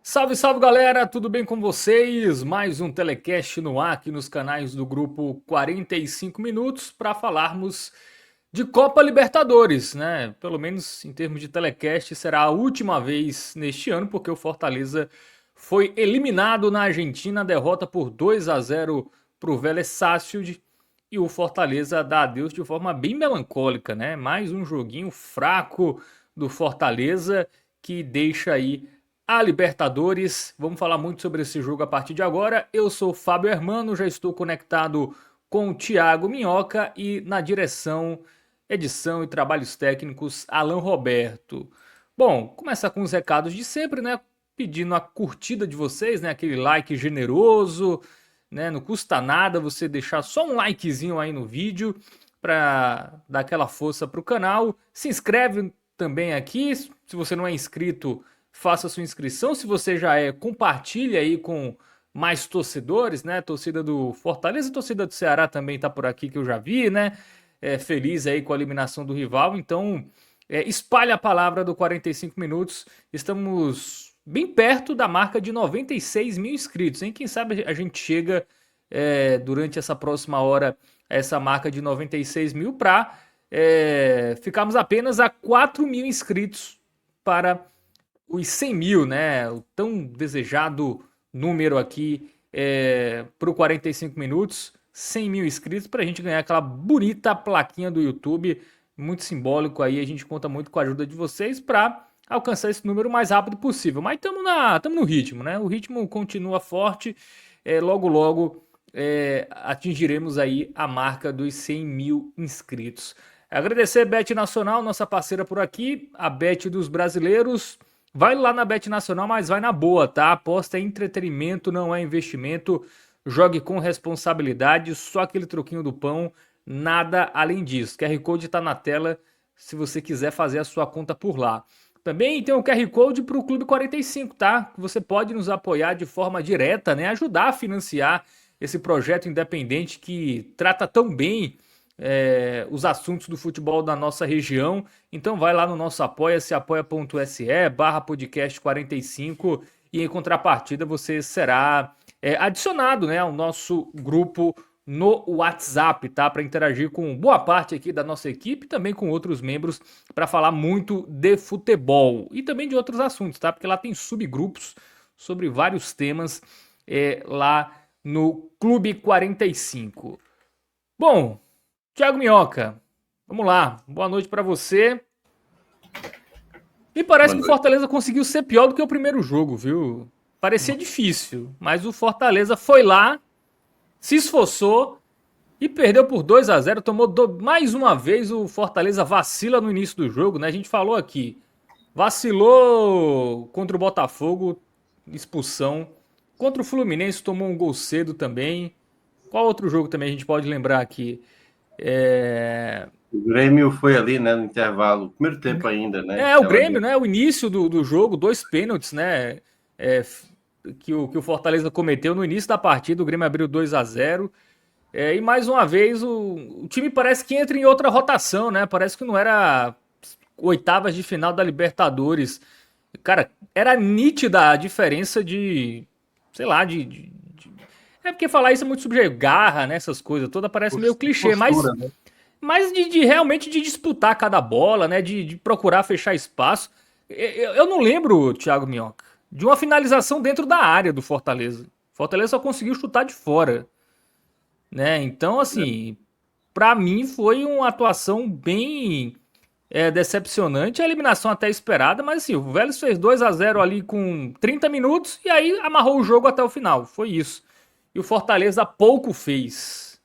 Salve, salve galera, tudo bem com vocês? Mais um telecast no ar aqui nos canais do grupo 45 Minutos para falarmos de Copa Libertadores, né? Pelo menos em termos de telecast, será a última vez neste ano, porque o Fortaleza foi eliminado na Argentina, derrota por 2-0 para o Vélez Sarsfield e o Fortaleza dá adeus de forma bem melancólica, né? Mais um joguinho fraco do Fortaleza que deixa aí a Libertadores. Vamos falar muito sobre esse jogo a partir de agora. Eu sou o Fábio Hermano, já estou conectado com o Thiago Minhoca e na direção, edição e trabalhos técnicos, Alan Roberto. Bom, começar com os recados de sempre, né? Pedindo a curtida de vocês, né? Aquele like generoso, né? Não custa nada você deixar só um likezinho aí no vídeo para dar aquela força para o canal. Se inscreve também aqui, se você não é inscrito, faça sua inscrição. Se você já é, compartilhe aí com mais torcedores, né? Torcida do Fortaleza, torcida do Ceará também tá por aqui que eu já vi, né? Feliz aí com a eliminação do rival. Então, espalhe a palavra do 45 minutos. Estamos bem perto da marca de 96 mil inscritos, hein? Quem sabe a gente chega durante essa próxima hora a essa marca de 96 mil para ficarmos apenas a 4 mil inscritos para os 100 mil, né? O tão desejado número aqui para o 45 minutos, 100 mil inscritos, para a gente ganhar aquela bonita plaquinha do YouTube, muito simbólico aí. A gente conta muito com a ajuda de vocês para alcançar esse número o mais rápido possível. Mas estamos no ritmo, né? O ritmo continua forte. Logo, logo atingiremos aí a marca dos 100 mil inscritos. Agradecer a Bet Nacional, nossa parceira por aqui, a Bet dos brasileiros. Vai lá na Bet Nacional, mas vai na boa, tá? Aposta é entretenimento, não é investimento. Jogue com responsabilidade, só aquele troquinho do pão, nada além disso. QR Code tá na tela se você quiser fazer a sua conta por lá. Também tem o QR Code para o Clube 45, tá? Você pode nos apoiar de forma direta, né? Ajudar a financiar esse projeto independente que trata tão bem os assuntos do futebol da nossa região. Então vai lá no nosso apoia-se, apoia.se/podcast 45 e em contrapartida você será adicionado, né, ao nosso grupo no WhatsApp, tá? Para interagir com boa parte aqui da nossa equipe e também com outros membros para falar muito de futebol e também de outros assuntos, tá? Porque lá tem subgrupos sobre vários temas lá no Clube 45. Bom, Thiago Minhoca, vamos lá. Boa noite para você. Me parece que o Fortaleza conseguiu ser pior do que o primeiro jogo, viu? Parecia difícil, mas o Fortaleza foi lá, se esforçou e perdeu por 2-0. Tomou mais uma vez o Fortaleza vacila no início do jogo, né? A gente falou aqui. Vacilou contra o Botafogo, expulsão. Contra o Fluminense tomou um gol cedo também. Qual outro jogo também a gente pode lembrar aqui? O Grêmio foi ali, né, no intervalo, primeiro tempo ainda, né? O Tava Grêmio, ali. né? O início do jogo, 2 pênaltis, né? É, que o Fortaleza cometeu no início da partida. O Grêmio abriu 2-0. E mais uma vez o time parece que entra em outra rotação, né? Parece que não era oitavas de final da Libertadores. Cara, era nítida a diferença de, sei lá, é porque falar isso é muito subjetivo, garra, né? Essas coisas toda parece meio clichê, Postura, mas né? de realmente de disputar cada bola, né? De procurar fechar espaço. Eu não lembro, Thiago Minhoca, de uma finalização dentro da área do Fortaleza. Fortaleza só conseguiu chutar de fora, né? Então, assim, pra mim foi uma atuação bem decepcionante. A eliminação até esperada, mas assim, o Vélez fez 2-0 ali com 30 minutos e aí amarrou o jogo até o final. Foi isso. E o Fortaleza pouco fez.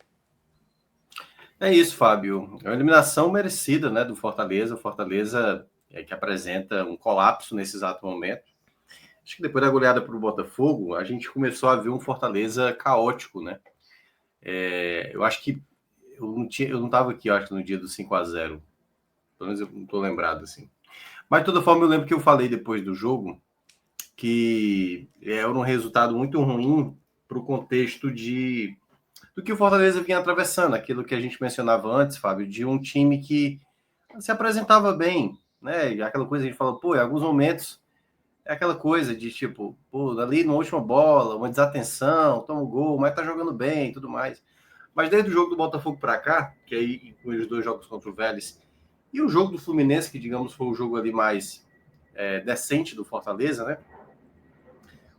É isso, Fábio. É uma eliminação merecida, né, do Fortaleza. O Fortaleza que apresenta um colapso nesse exato momento. Acho que depois da goleada para o Botafogo, a gente começou a ver um Fortaleza caótico, né? Eu acho que eu não estava aqui, eu acho, no dia do 5-0. Pelo menos eu não estou lembrado, assim. Mas, de toda forma, eu lembro que eu falei depois do jogo que era um resultado muito ruim para o contexto do que o Fortaleza vinha atravessando, aquilo que a gente mencionava antes, Fábio, de um time que se apresentava bem, né? Aquela coisa que a gente fala, pô, em alguns momentos É aquela coisa de tipo, pô, ali na última bola, uma desatenção, toma um gol, mas tá jogando bem e tudo mais. Mas desde o jogo do Botafogo para cá, que aí inclui os 2 jogos contra o Vélez, e o jogo do Fluminense, que digamos foi o jogo ali mais decente do Fortaleza, né?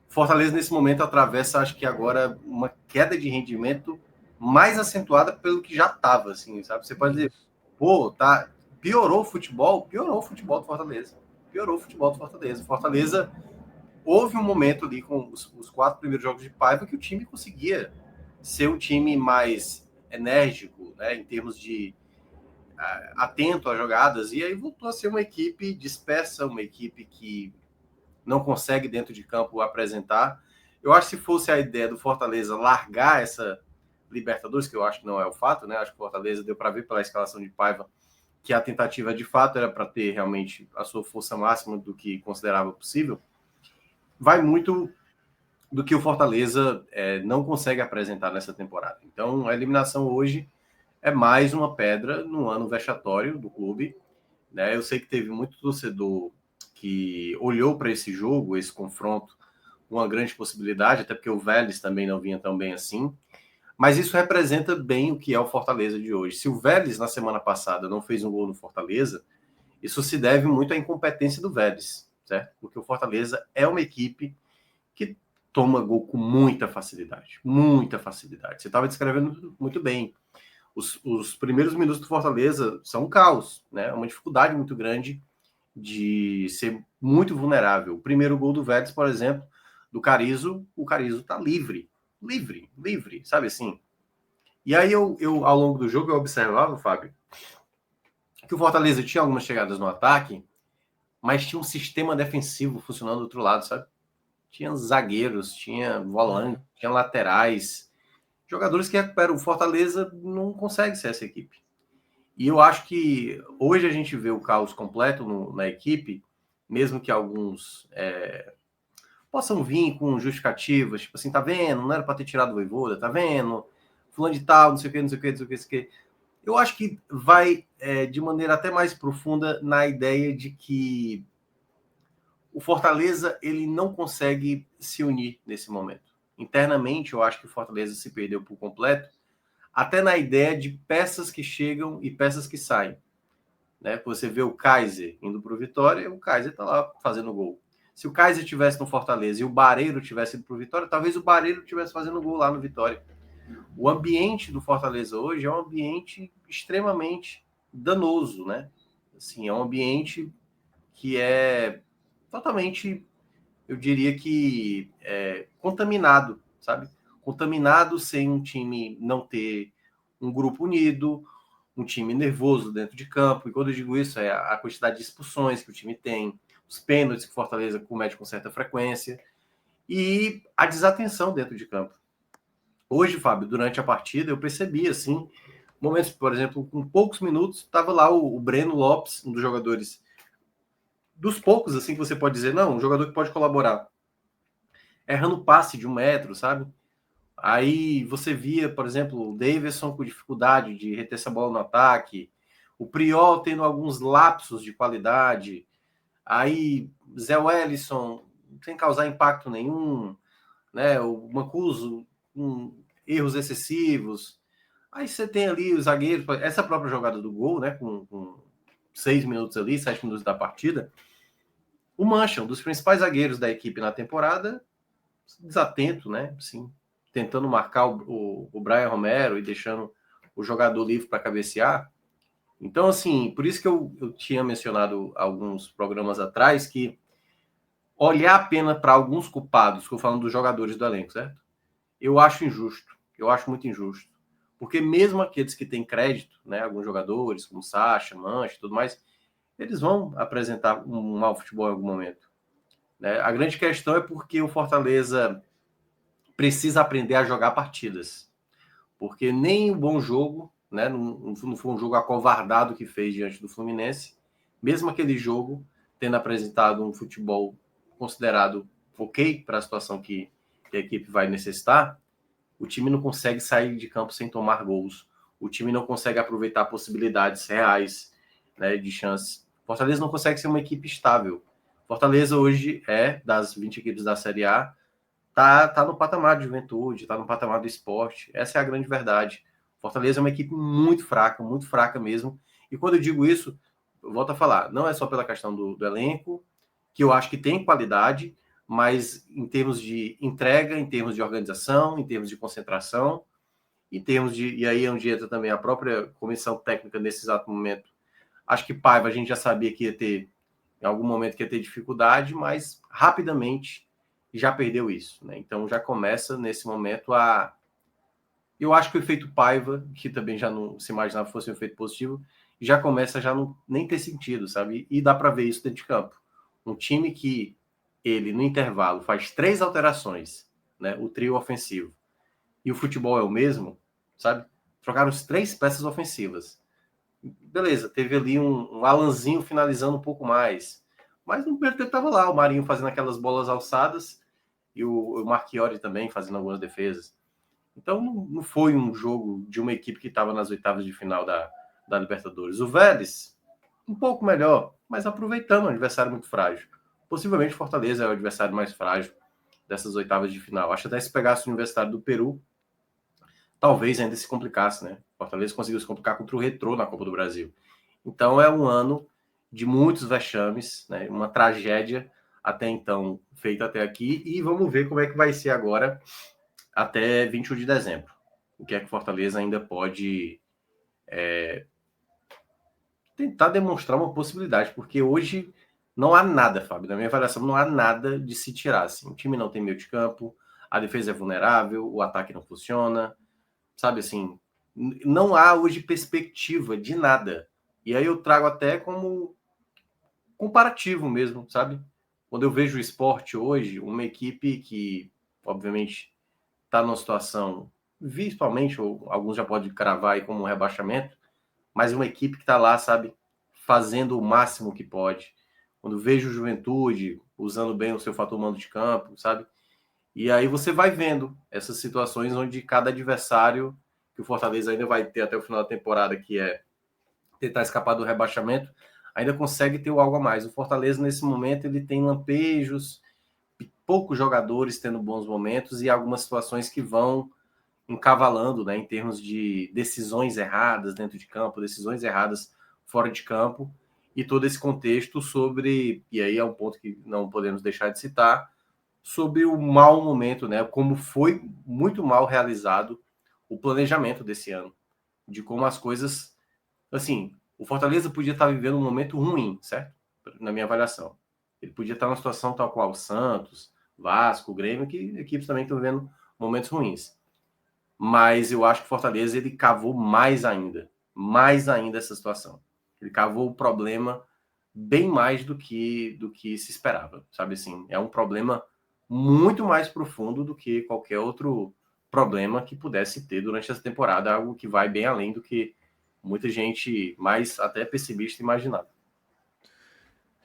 O Fortaleza nesse momento atravessa, acho que agora, uma queda de rendimento mais acentuada pelo que já estava, assim, sabe? Você pode dizer, pô, tá, piorou o futebol do Fortaleza. Piorou o futebol do Fortaleza. O Fortaleza houve um momento ali com os 4 primeiros jogos de Paiva que o time conseguia ser um time mais enérgico, né, em termos de atento às jogadas, e aí voltou a ser uma equipe dispersa, uma equipe que não consegue dentro de campo apresentar. Eu acho que se fosse a ideia do Fortaleza largar essa Libertadores, que eu acho que não é o fato, né? Acho que o Fortaleza deu para ver pela escalação de Paiva que a tentativa de fato era para ter realmente a sua força máxima do que considerava possível. Vai muito do que o Fortaleza não consegue apresentar nessa temporada. Então, a eliminação hoje é mais uma pedra no ano vexatório do clube, né? Eu sei que teve muito torcedor que olhou para esse jogo, esse confronto, uma grande possibilidade, até porque o Vélez também não vinha tão bem assim. Mas isso representa bem o que é o Fortaleza de hoje. Se o Vélez, na semana passada, não fez um gol no Fortaleza, isso se deve muito à incompetência do Vélez, certo? Porque o Fortaleza é uma equipe que toma gol com muita facilidade. Muita facilidade. Você estava descrevendo muito bem. Os primeiros minutos do Fortaleza são um caos, né? É uma dificuldade muito grande de ser muito vulnerável. O primeiro gol do Vélez, por exemplo, do Carrizo, o Carrizo tá livre, sabe assim? E aí eu ao longo do jogo, eu observava, Fábio, que o Fortaleza tinha algumas chegadas no ataque, mas tinha um sistema defensivo funcionando do outro lado, sabe? Tinha zagueiros, tinha volante, tinha laterais, jogadores que recuperam. O Fortaleza não consegue ser essa equipe. E eu acho que hoje a gente vê o caos completo na equipe, mesmo que alguns possam vir com justificativas, tipo assim, tá vendo? Não era para ter tirado o Vojvoda, tá vendo? Fulano de tal, não sei o que, não sei o que, não sei o que, não sei o que. Eu acho que vai de maneira até mais profunda na ideia de que o Fortaleza ele não consegue se unir nesse momento. Internamente, eu acho que o Fortaleza se perdeu por completo, até na ideia de peças que chegam e peças que saem. Né? Você vê o Kaiser indo para o Vitória, o Kaiser está lá fazendo gol. Se o Kaiser tivesse no Fortaleza e o Barreiro tivesse ido para o Vitória, talvez o Barreiro tivesse fazendo gol lá no Vitória. O ambiente do Fortaleza hoje é um ambiente extremamente danoso, né? Assim, é um ambiente que é totalmente, eu diria que contaminado, sabe? Contaminado sem um time não ter um grupo unido, um time nervoso dentro de campo. E quando eu digo isso, é a quantidade de expulsões que o time tem, os pênaltis que o Fortaleza comete com certa frequência e a desatenção dentro de campo. Hoje, Fábio, durante a partida, eu percebi, assim, momentos, por exemplo, com poucos minutos, estava lá o Breno Lopes, um dos jogadores, dos poucos, assim, que você pode dizer, não, um jogador que pode colaborar, errando passe de 1 metro, sabe? Aí você via, por exemplo, o Davidson com dificuldade de reter essa bola no ataque, o Priol tendo alguns lapsos de qualidade, aí Zé Wellison sem causar impacto nenhum, né? O Mancuso com erros excessivos. Aí você tem ali os zagueiros, essa própria jogada do gol, né? Com 6 minutos ali, 7 minutos da partida. O Mancha, um dos principais zagueiros da equipe na temporada, desatento, né? Sim, tentando marcar o Brian Romero e deixando o jogador livre para cabecear. Então, assim, por isso que eu tinha mencionado alguns programas atrás que olhar apenas para alguns culpados, estou falando dos jogadores do elenco, certo? Eu acho injusto, eu acho muito injusto. Porque mesmo aqueles que têm crédito, né, alguns jogadores, como Sacha, Mancha e tudo mais, eles vão apresentar um mau futebol em algum momento. Né? A grande questão é porque o Fortaleza precisa aprender a jogar partidas. Porque nem o bom jogo, né, não foi um jogo acovardado que fez diante do Fluminense, mesmo aquele jogo tendo apresentado um futebol considerado ok para a situação que a equipe vai necessitar, o time não consegue sair de campo sem tomar gols, o time não consegue aproveitar possibilidades reais, né, de chances. Fortaleza não consegue ser uma equipe estável. Fortaleza hoje das 20 equipes da Série A, tá no patamar de Juventude, tá no patamar do esporte. Essa é a grande verdade. Fortaleza é uma equipe muito fraca mesmo. E quando eu digo isso, eu volto a falar, não é só pela questão do elenco, que eu acho que tem qualidade, mas em termos de entrega, em termos de organização, em termos de concentração, em termos de. E aí é onde entra também a própria comissão técnica nesse exato momento. Acho que Paiva a gente já sabia que ia ter, em algum momento, que ia ter dificuldade, mas rapidamente já perdeu isso, né? Então já começa nesse momento a. Eu acho que o efeito Paiva, que também já não se imaginava fosse um efeito positivo, já começa a já não nem ter sentido, sabe? E dá para ver isso dentro de campo. Um time que ele, no intervalo, faz 3 alterações, né? O trio ofensivo, e o futebol é o mesmo, sabe? Trocaram as 3 peças ofensivas. Beleza, teve ali um Alanzinho finalizando um pouco mais. Mas no primeiro tempo estava lá, o Marinho fazendo aquelas bolas alçadas e o Marchiori também fazendo algumas defesas. Então não foi um jogo de uma equipe que estava nas oitavas de final da Libertadores. O Vélez, um pouco melhor, mas aproveitando um adversário muito frágil. Possivelmente Fortaleza é o adversário mais frágil dessas oitavas de final. Acho até se pegasse o Universitário do Peru, talvez ainda se complicasse, né? Fortaleza conseguiu se complicar contra o Retrô na Copa do Brasil. Então é um ano de muitos vexames, né? Uma tragédia até então feita até aqui, e vamos ver como é que vai ser agora até 21 de dezembro. O que é que Fortaleza ainda pode tentar demonstrar uma possibilidade, porque hoje não há nada, Fábio, na minha avaliação, não há nada de se tirar. Assim. O time não tem meio de campo, a defesa é vulnerável, o ataque não funciona, sabe assim, não há hoje perspectiva de nada. E aí eu trago até como comparativo mesmo, sabe? Quando eu vejo o esporte hoje, uma equipe que, obviamente, está numa situação, principalmente, ou alguns já podem cravar aí como um rebaixamento, mas uma equipe que está lá, sabe, fazendo o máximo que pode. Quando vejo Juventude usando bem o seu fator mando de campo, sabe? E aí você vai vendo essas situações onde cada adversário que o Fortaleza ainda vai ter até o final da temporada, que é tentar escapar do rebaixamento, ainda consegue ter algo a mais. O Fortaleza, nesse momento, ele tem lampejos, poucos jogadores tendo bons momentos e algumas situações que vão encavalando, né, em termos de decisões erradas dentro de campo, decisões erradas fora de campo, e todo esse contexto sobre, e aí é um ponto que não podemos deixar de citar, sobre o mau momento, né, como foi muito mal realizado o planejamento desse ano, de como as coisas, assim, o Fortaleza podia estar vivendo um momento ruim, certo? Na minha avaliação. Ele podia estar numa situação tal qual o Santos, Vasco, Grêmio, que equipes também estão vivendo momentos ruins. Mas eu acho que o Fortaleza ele cavou mais ainda essa situação. Ele cavou o problema bem mais do que se esperava, sabe assim? É um problema muito mais profundo do que qualquer outro problema que pudesse ter durante essa temporada, algo que vai bem além do que muita gente mais até pessimista imaginava.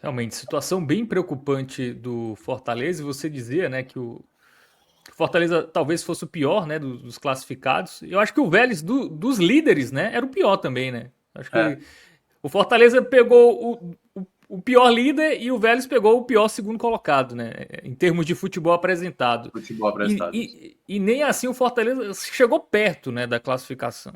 Realmente, situação bem preocupante do Fortaleza. E você dizia, né, que o Fortaleza talvez fosse o pior, né, dos classificados. Eu acho que o Vélez dos líderes, né, era o pior também, né? Acho que É, o Fortaleza pegou o pior líder e o Vélez pegou o pior segundo colocado, né? Em termos de futebol apresentado. futebol E, apresentado. e nem assim o Fortaleza chegou perto, né, da classificação.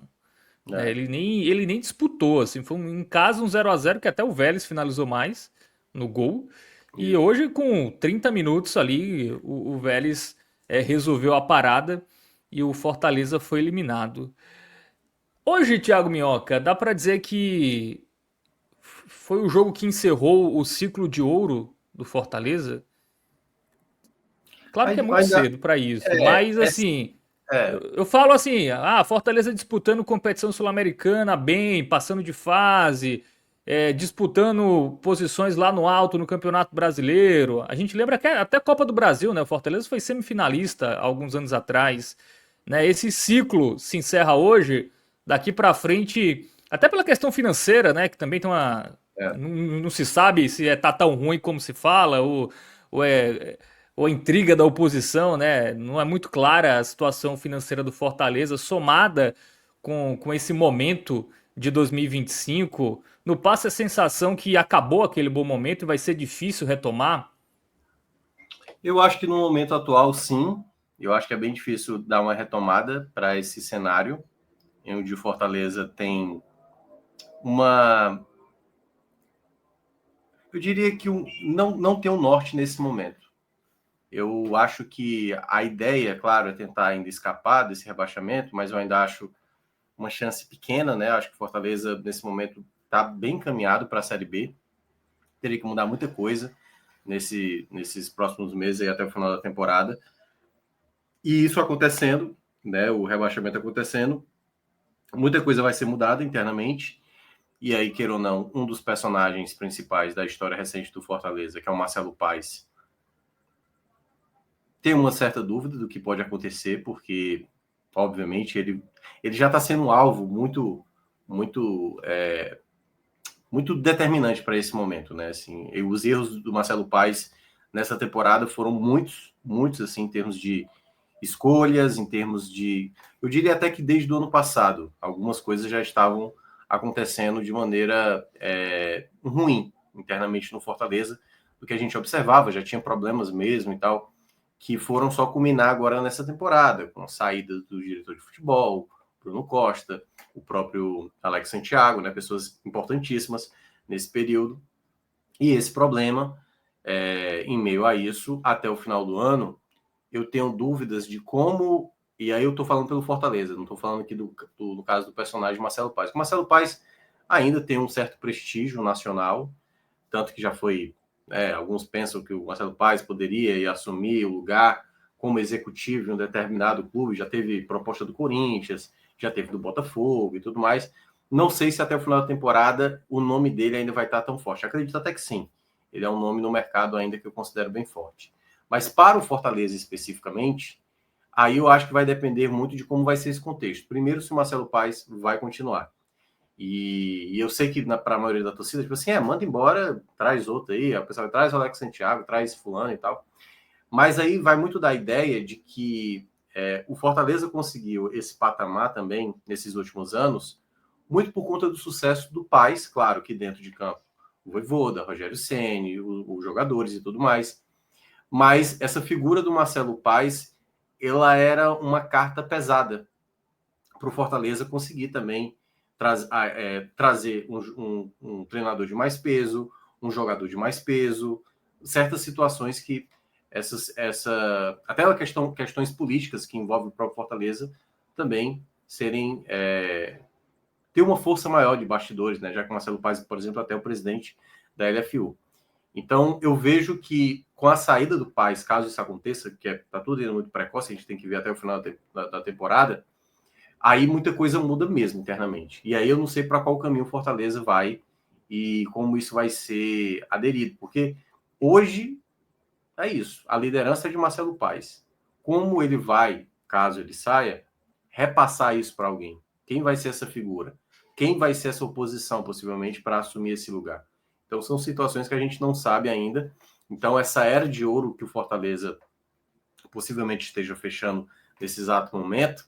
Né? É, Ele nem disputou, assim, foi em casa um 0-0 que até o Vélez finalizou mais no gol. E isso. hoje, com 30 minutos ali, o Vélez resolveu a parada e o Fortaleza foi eliminado. Hoje, Thiago Minhoca, dá pra dizer que foi o jogo que encerrou o ciclo de ouro do Fortaleza? Claro que é muito Ainda cedo pra isso, é, mas é, assim, eu, é, eu falo assim, Fortaleza disputando competição sul-americana bem, passando de fase, disputando posições lá no alto no Campeonato Brasileiro. A gente lembra que até a Copa do Brasil, né? O Fortaleza foi semifinalista alguns anos atrás, né? Esse ciclo se encerra hoje, daqui pra frente, até pela questão financeira, né? Que também tem uma, é. não se sabe se tá tão ruim como se fala, ou ou a intriga da oposição, né? Não é muito clara a situação financeira do Fortaleza, somada com esse momento de 2025, não passa a sensação que acabou aquele bom momento e vai ser difícil retomar? Eu acho que no momento atual, sim. Eu acho que é bem difícil dar uma retomada para esse cenário, em onde o Fortaleza tem uma. Eu diria que não tem um norte nesse momento. Eu acho que a ideia, claro, é tentar ainda escapar desse rebaixamento, mas eu ainda acho uma chance pequena, né? Acho que o Fortaleza, nesse momento, está bem encaminhado para a Série B. Teria que mudar muita coisa nesses próximos meses aí até o final da temporada. E isso acontecendo, né? O rebaixamento acontecendo, muita coisa vai ser mudada internamente. E aí, queira ou não, um dos personagens principais da história recente do Fortaleza, que é o Marcelo Paes, tem uma certa dúvida do que pode acontecer, porque, obviamente, ele já está sendo um alvo muito determinante para esse momento, né? Assim, os erros do Marcelo Paes nessa temporada foram muitos, assim, em termos de escolhas, em termos de. Eu diria até que desde o ano passado, algumas coisas já estavam acontecendo de maneira ruim internamente no Fortaleza, do que a gente observava, já tinha problemas mesmo e tal, que foram só culminar agora nessa temporada, com a saída do diretor de futebol, Bruno Costa, o próprio Alex Santiago, né, pessoas importantíssimas nesse período. E esse problema, em meio a isso, até o final do ano, eu tenho dúvidas de como. E aí eu estou falando pelo Fortaleza, não estou falando aqui do caso do personagem Marcelo Paes. O Marcelo Paes ainda tem um certo prestígio nacional, tanto que já foi. Alguns pensam que o Marcelo Paes poderia assumir o lugar como executivo em um determinado clube, já teve proposta do Corinthians, já teve do Botafogo e tudo mais. Não sei se até o final da temporada o nome dele ainda vai estar tão forte. Acredito até que sim. Ele é um nome no mercado ainda que eu considero bem forte. Mas para o Fortaleza especificamente, aí eu acho que vai depender muito de como vai ser esse contexto. Primeiro, se o Marcelo Paes vai continuar. E eu sei que para a maioria da torcida, tipo assim, manda embora, traz outro aí, a pessoa traz o Alex Santiago, traz fulano e tal. Mas aí vai muito da ideia de que o Fortaleza conseguiu esse patamar também nesses últimos anos, muito por conta do sucesso do Paes, claro, que dentro de campo, o Vojvoda, Rogério Ceni, os jogadores e tudo mais. Mas essa figura do Marcelo Paes, ela era uma carta pesada para o Fortaleza conseguir também trazer um treinador de mais peso, um jogador de mais peso, certas situações que até questões políticas que envolvem o próprio Fortaleza também serem ter uma força maior de bastidores, né? Já que o Marcelo Paes, por exemplo, até o presidente da LFU. Então, eu vejo que com a saída do Paes, caso isso aconteça, que está tudo indo muito precoce, a gente tem que ver até o final da temporada, aí muita coisa muda mesmo internamente. E aí eu não sei para qual caminho o Fortaleza vai e como isso vai ser aderido, porque hoje é isso, a liderança é de Marcelo Paes. Como ele vai, caso ele saia, repassar isso para alguém? Quem vai ser essa figura? Quem vai ser essa oposição, possivelmente, para assumir esse lugar? Então, são situações que a gente não sabe ainda. Então, essa era de ouro que o Fortaleza possivelmente esteja fechando nesse exato momento,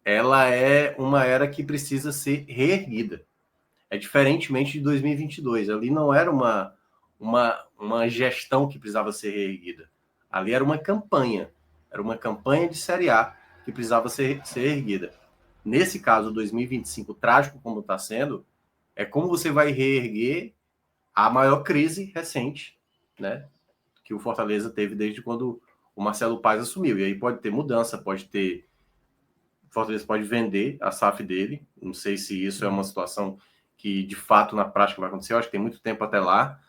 ela é uma era que precisa ser reerguida. É diferentemente de 2022. Ali não era uma gestão que precisava ser reerguida. Ali era uma campanha. Era uma campanha de Série A que precisava ser erguida. Nesse caso, 2025, trágico como está sendo, é como você vai reerguer a maior crise recente, né, que o Fortaleza teve desde quando o Marcelo Paes assumiu. E aí pode ter mudança, pode ter. O Fortaleza pode vender a SAF dele. Não sei se isso é uma situação que de fato na prática vai acontecer. Eu acho que tem muito tempo até lá,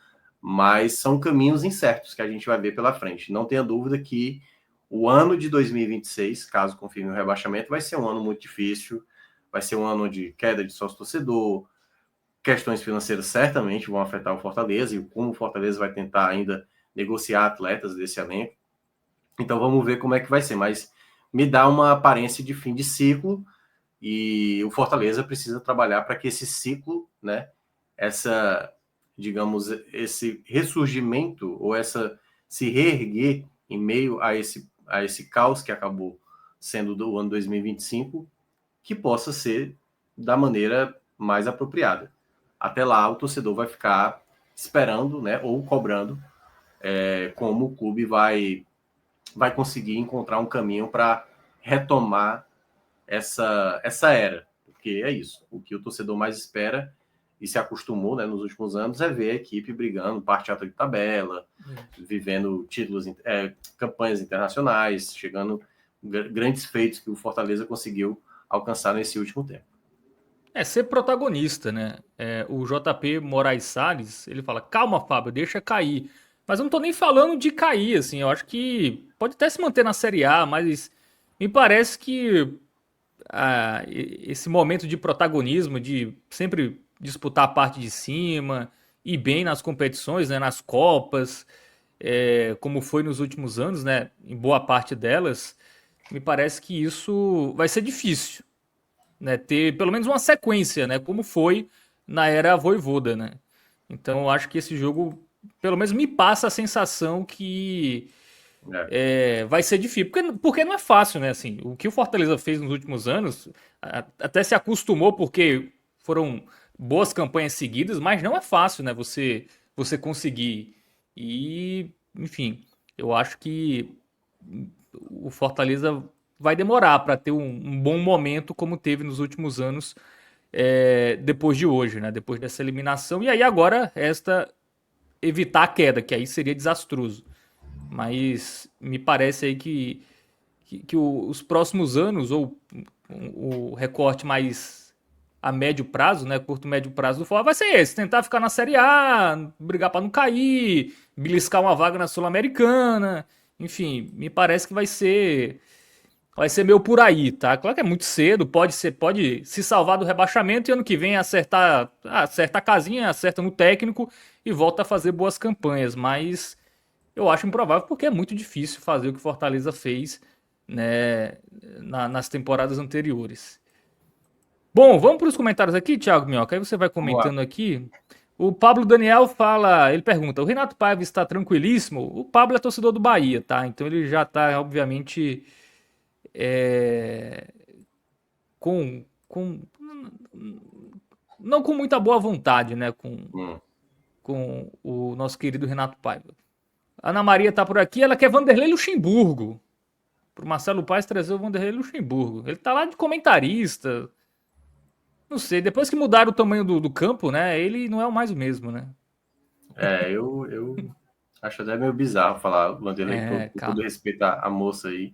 mas são caminhos incertos que a gente vai ver pela frente. Não tenha dúvida que o ano de 2026, caso confirme o rebaixamento, vai ser um ano muito difícil. Vai ser um ano de queda de sócio-torcedor. Questões financeiras certamente vão afetar o Fortaleza e como o Fortaleza vai tentar ainda negociar atletas desse elenco. Então vamos ver como é que vai ser, mas me dá uma aparência de fim de ciclo e o Fortaleza precisa trabalhar para que esse ciclo, né, digamos, esse ressurgimento ou se reerguer em meio a esse caos que acabou sendo do ano 2025, que possa ser da maneira mais apropriada. Até lá, o torcedor vai ficar esperando, né, ou cobrando como o clube vai conseguir encontrar um caminho para retomar essa era. Porque é isso, o que o torcedor mais espera e se acostumou, né, nos últimos anos é ver a equipe brigando, parte alta de tabela, vivendo títulos, campanhas internacionais, chegando grandes feitos que o Fortaleza conseguiu alcançar nesse último tempo. É ser protagonista, né? O JP Moraes Salles, ele fala: calma, Fábio, deixa cair. Mas eu não tô nem falando de cair, assim. Eu acho que pode até se manter na Série A, mas me parece que esse momento de protagonismo, de sempre disputar a parte de cima, ir bem nas competições, né, nas Copas, como foi nos últimos anos, né, em boa parte delas, me parece que isso vai ser difícil, né, ter pelo menos uma sequência, né, como foi na era Vojvoda, né. Então eu acho que esse jogo, pelo menos me passa a sensação que vai ser difícil, porque não é fácil, né? Assim, o que o Fortaleza fez nos últimos anos, até se acostumou porque foram boas campanhas seguidas, mas não é fácil, né? Você conseguir. E, enfim, eu acho que o Fortaleza vai demorar para ter um bom momento como teve nos últimos anos, depois de hoje, né? Depois dessa eliminação. E aí agora resta evitar a queda, que aí seria desastroso. Mas me parece aí que os próximos anos, ou o recorte mais a médio prazo, né, curto médio prazo do Fortaleza, vai ser esse: tentar ficar na Série A, brigar para não cair, beliscar uma vaga na Sul-Americana. Enfim, me parece que vai ser meio por aí, tá? Claro que é muito cedo, pode se salvar do rebaixamento e ano que vem acerta a casinha, acerta no técnico e volta a fazer boas campanhas, mas eu acho improvável porque é muito difícil fazer o que Fortaleza fez, né, nas temporadas anteriores. Bom, vamos para os comentários aqui, Thiago Minhoca. Aí você vai Vamos lá. comentando aqui. O Pablo Daniel fala, ele pergunta: o Renato Paiva está tranquilíssimo? O Pablo é torcedor do Bahia, tá? Então ele já está, obviamente, é, com não com muita boa vontade, né, Hum. com o nosso querido Renato Paiva. Ana Maria tá por aqui, ela quer Vanderlei Luxemburgo. Pro Marcelo Paes trazer o Vanderlei Luxemburgo. Ele tá lá de comentarista. Não sei, depois que mudaram o tamanho do campo, né? Ele não é mais o mesmo, né? Eu acho até meio bizarro falar Vanderlei, com todo Calma. respeito à moça aí,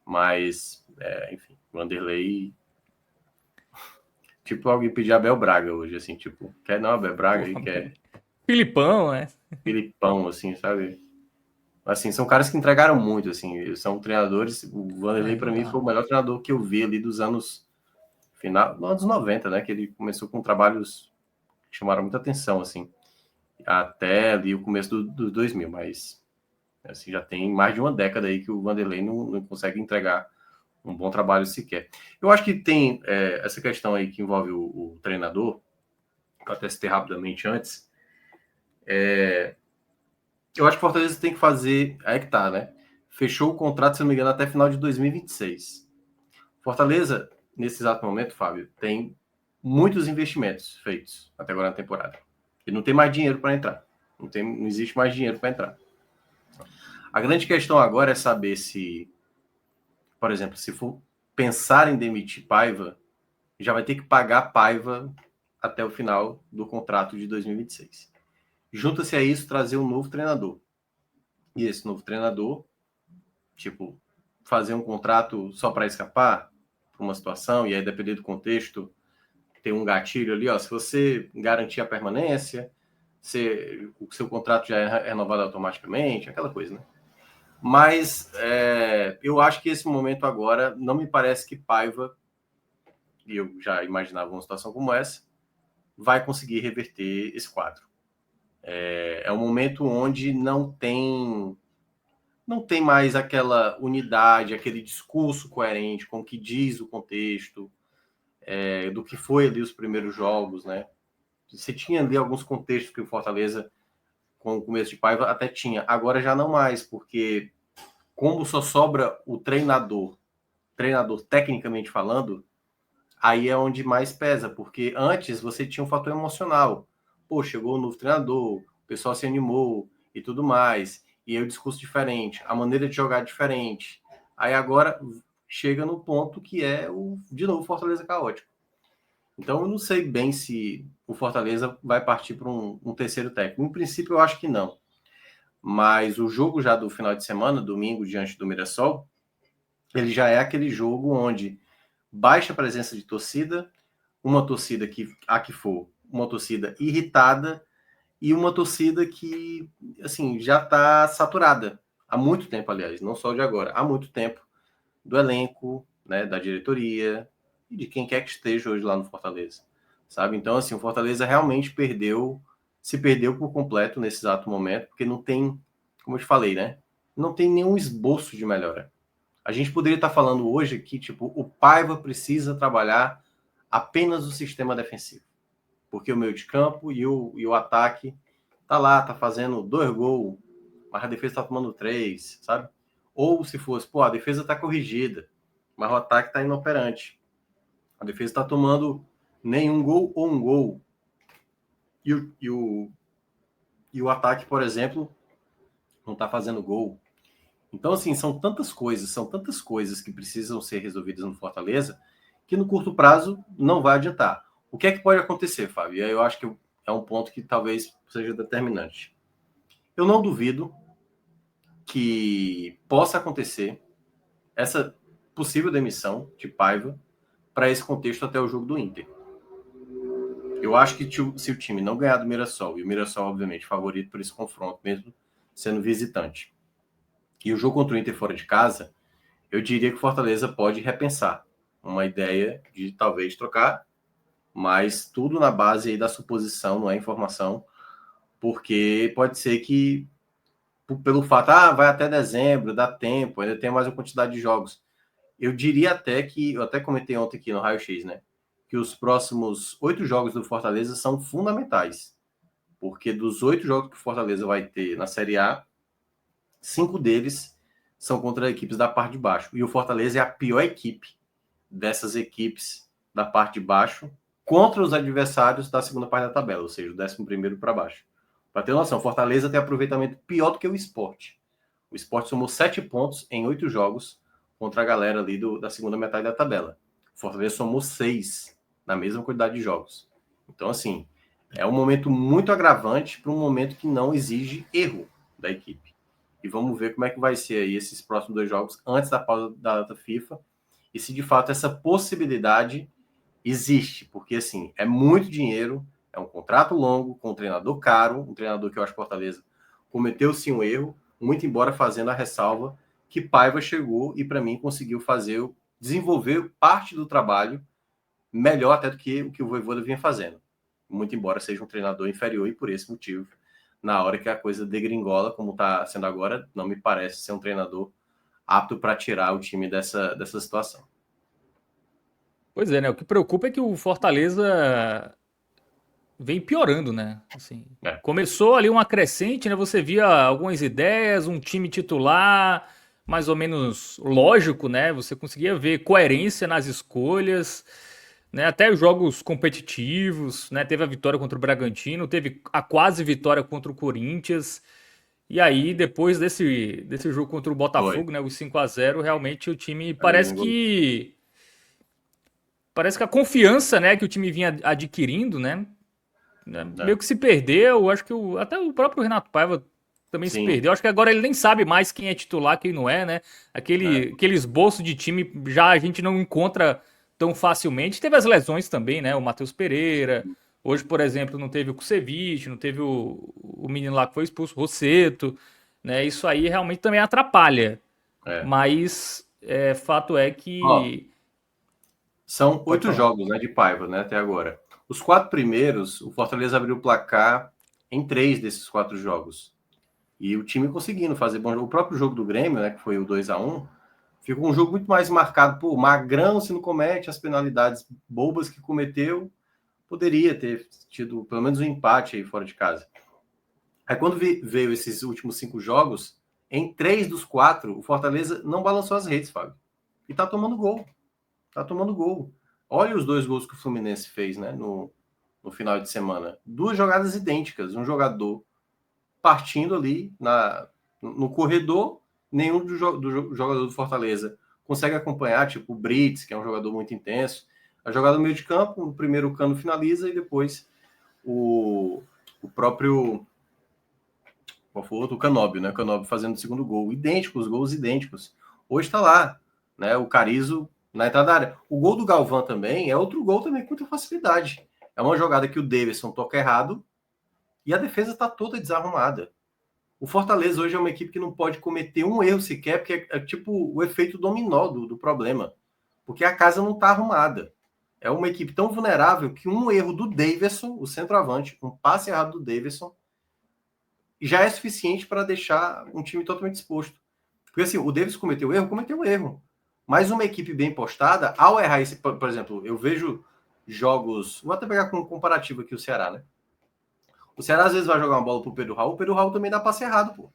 mas, enfim, Vanderlei, tipo alguém pedir Abel Braga hoje, assim, tipo, quer não Abel Braga Pô, aí, quer Filipão, né? Filipão, assim, sabe? Assim, são caras que entregaram muito, assim, são treinadores, o Vanderlei para Não mim dá. foi o melhor treinador que eu vi ali dos anos, final, dos anos 90, né, que ele começou com trabalhos que chamaram muita atenção, assim, até ali o começo do 2000, mas assim, já tem mais de uma década aí que o Vanderlei não consegue entregar um bom trabalho sequer. Eu acho que tem essa questão aí que envolve o treinador, que eu até citei rapidamente antes. Eu acho que o Fortaleza tem que fazer. Aí que tá, né? Fechou o contrato, se não me engano, até final de 2026. Fortaleza, nesse exato momento, Fábio, tem muitos investimentos feitos até agora na temporada. E não tem mais dinheiro para entrar. Não existe mais dinheiro para entrar. A grande questão agora é saber se, por exemplo, se for pensar em demitir Paiva, já vai ter que pagar Paiva até o final do contrato de 2026. Junta-se a isso trazer um novo treinador. E esse novo treinador, tipo, fazer um contrato só para escapar para uma situação, e aí, depender do contexto, tem um gatilho ali, ó, se você garantir a permanência, o seu contrato já é renovado automaticamente, aquela coisa, né? Mas eu acho que esse momento agora não me parece que Paiva, e eu já imaginava uma situação como essa, vai conseguir reverter esse quadro. É um momento onde não tem mais aquela unidade, aquele discurso coerente com o que diz o contexto, do que foi ali os primeiros jogos, né? Você tinha ali alguns contextos que o Fortaleza, com o começo de Paiva, até tinha. Agora já não mais, porque como só sobra o treinador tecnicamente falando, aí é onde mais pesa, porque antes você tinha um fator emocional. Pô, chegou o novo treinador, o pessoal se animou e tudo mais, e aí o discurso diferente, a maneira de jogar diferente. Aí agora chega no ponto que é de novo, Fortaleza caótico. Então eu não sei bem se o Fortaleza vai partir para um terceiro técnico. No princípio eu acho que não. Mas o jogo já do final de semana, domingo, diante do Mirassol, ele já é aquele jogo onde baixa a presença de torcida, uma torcida que a que for, uma torcida irritada e uma torcida que assim já está saturada há muito tempo, aliás, não só de agora, há muito tempo do elenco, né, da diretoria e de quem quer que esteja hoje lá no Fortaleza, sabe? Então assim, o Fortaleza realmente se perdeu por completo nesse exato momento, porque não tem, como eu te falei, né? Não tem nenhum esboço de melhora. A gente poderia estar falando hoje que, tipo, o Paiva precisa trabalhar apenas o sistema defensivo. Porque o meio de campo e o ataque tá lá, tá fazendo 2 gols, mas a defesa tá tomando 3, sabe? Ou se fosse, pô, a defesa tá corrigida, mas o ataque tá inoperante. A defesa tá tomando nenhum gol ou um gol. E o ataque, por exemplo, não tá fazendo gol. Então, assim, são tantas coisas que precisam ser resolvidas no Fortaleza, que no curto prazo não vai adiantar. O que é que pode acontecer, Fábio? E aí eu acho que é um ponto que talvez seja determinante. Eu não duvido que possa acontecer essa possível demissão de Paiva para esse contexto até o jogo do Inter. Eu acho que se o time não ganhar do Mirassol, e o Mirassol, obviamente, favorito por esse confronto, mesmo sendo visitante, e o jogo contra o Inter fora de casa, eu diria que o Fortaleza pode repensar uma ideia de talvez trocar, mas tudo na base aí da suposição, não é informação, porque pode ser que, pelo fato, vai até dezembro, dá tempo, ainda tem mais uma quantidade de jogos. Eu diria até que, eu até comentei ontem aqui no Raio X, né, que os próximos 8 jogos do Fortaleza são fundamentais, porque dos 8 jogos que o Fortaleza vai ter na Série A, 5 deles são contra equipes da parte de baixo. E o Fortaleza é a pior equipe dessas equipes da parte de baixo contra os adversários da segunda parte da tabela, ou seja, o 11º para baixo. Para ter noção, Fortaleza tem aproveitamento pior do que o Sport. O Sport somou 7 pontos em 8 jogos contra a galera ali da segunda metade da tabela. O Fortaleza somou 6 na mesma quantidade de jogos. Então, assim, é um momento muito agravante para um momento que não exige erro da equipe. E vamos ver como é que vai ser aí esses próximos 2 jogos antes da pausa da data FIFA e se de fato essa possibilidade existe, porque assim, é muito dinheiro, é um contrato longo, com um treinador caro, um treinador que eu acho que Fortaleza cometeu sim um erro, muito embora fazendo a ressalva que Paiva chegou e para mim conseguiu desenvolver parte do trabalho melhor até do que o Vojvoda vinha fazendo. Muito embora seja um treinador inferior e por esse motivo, na hora que a coisa degringola, como está sendo agora, não me parece ser um treinador apto para tirar o time dessa situação. Pois é, né? O que preocupa é que o Fortaleza vem piorando, né? Assim, começou ali uma crescente, né? Você via algumas ideias, um time titular mais ou menos lógico, né? Você conseguia ver coerência nas escolhas, né? Até os jogos competitivos, né? Teve a vitória contra o Bragantino, teve a quase vitória contra o Corinthians. E aí, depois desse jogo contra o Foi. Botafogo, né? Os 5-0, realmente o time Aí, parece que a confiança, né, que o time vinha adquirindo, né, né? meio que se perdeu. Acho que até o próprio Renato Paiva também se Sim, perdeu. Acho que agora ele nem sabe mais quem é titular, quem não é, né? né? Aquele esboço de time já a gente não encontra tão facilmente. Teve as lesões também, né? O Matheus Pereira. Hoje, por exemplo, não teve o Kusevich, não teve o menino lá que foi expulso, o Rosseto, né? Isso aí realmente também atrapalha. É. Mas fato é Ó, que. são Pode 8 falar. jogos, né, de Paiva, né, até agora. Os 4 primeiros, o Fortaleza abriu o placar em 3 desses 4 jogos. E o time conseguindo fazer bom jogo. O próprio jogo do Grêmio, né, que foi o 2-1, ficou um jogo muito mais marcado por Magrão, se não comete as penalidades bobas que cometeu, poderia ter tido pelo menos um empate aí fora de casa. Aí quando veio esses últimos 5 jogos, em 3 dos 4, o Fortaleza não balançou as redes, Fábio. E tá tomando gol. Tá tomando gol. Olha os 2 gols que o Fluminense fez, né, no final de semana. 2 jogadas idênticas. Um jogador partindo ali no corredor, nenhum do jogador do Fortaleza consegue acompanhar, tipo o Brits, que é um jogador muito intenso. A jogada no meio de campo, o primeiro Cano finaliza e depois o próprio... Qual foi o outro? O Canóbio, né? O Canóbio fazendo o segundo gol. Idênticos, gols idênticos. Hoje está lá, né? O Carrizo na entrada da área. O gol do Galvão também é outro gol também com muita facilidade. É uma jogada que o Davidson toca errado e a defesa está toda desarrumada. O Fortaleza hoje é uma equipe que não pode cometer um erro sequer, porque é tipo o efeito dominó do problema. Porque a casa não está arrumada. É uma equipe tão vulnerável que um erro do Davidson, o centroavante, um passe errado do Davidson, já é suficiente para deixar um time totalmente exposto. Porque assim, o Davis cometeu erro. Mas uma equipe bem postada, ao errar esse, por exemplo, eu vejo jogos, vou até pegar com um comparativo aqui o Ceará, né? O Ceará às vezes vai jogar uma bola pro Pedro Raul, o Pedro Raul também dá passe errado, pô.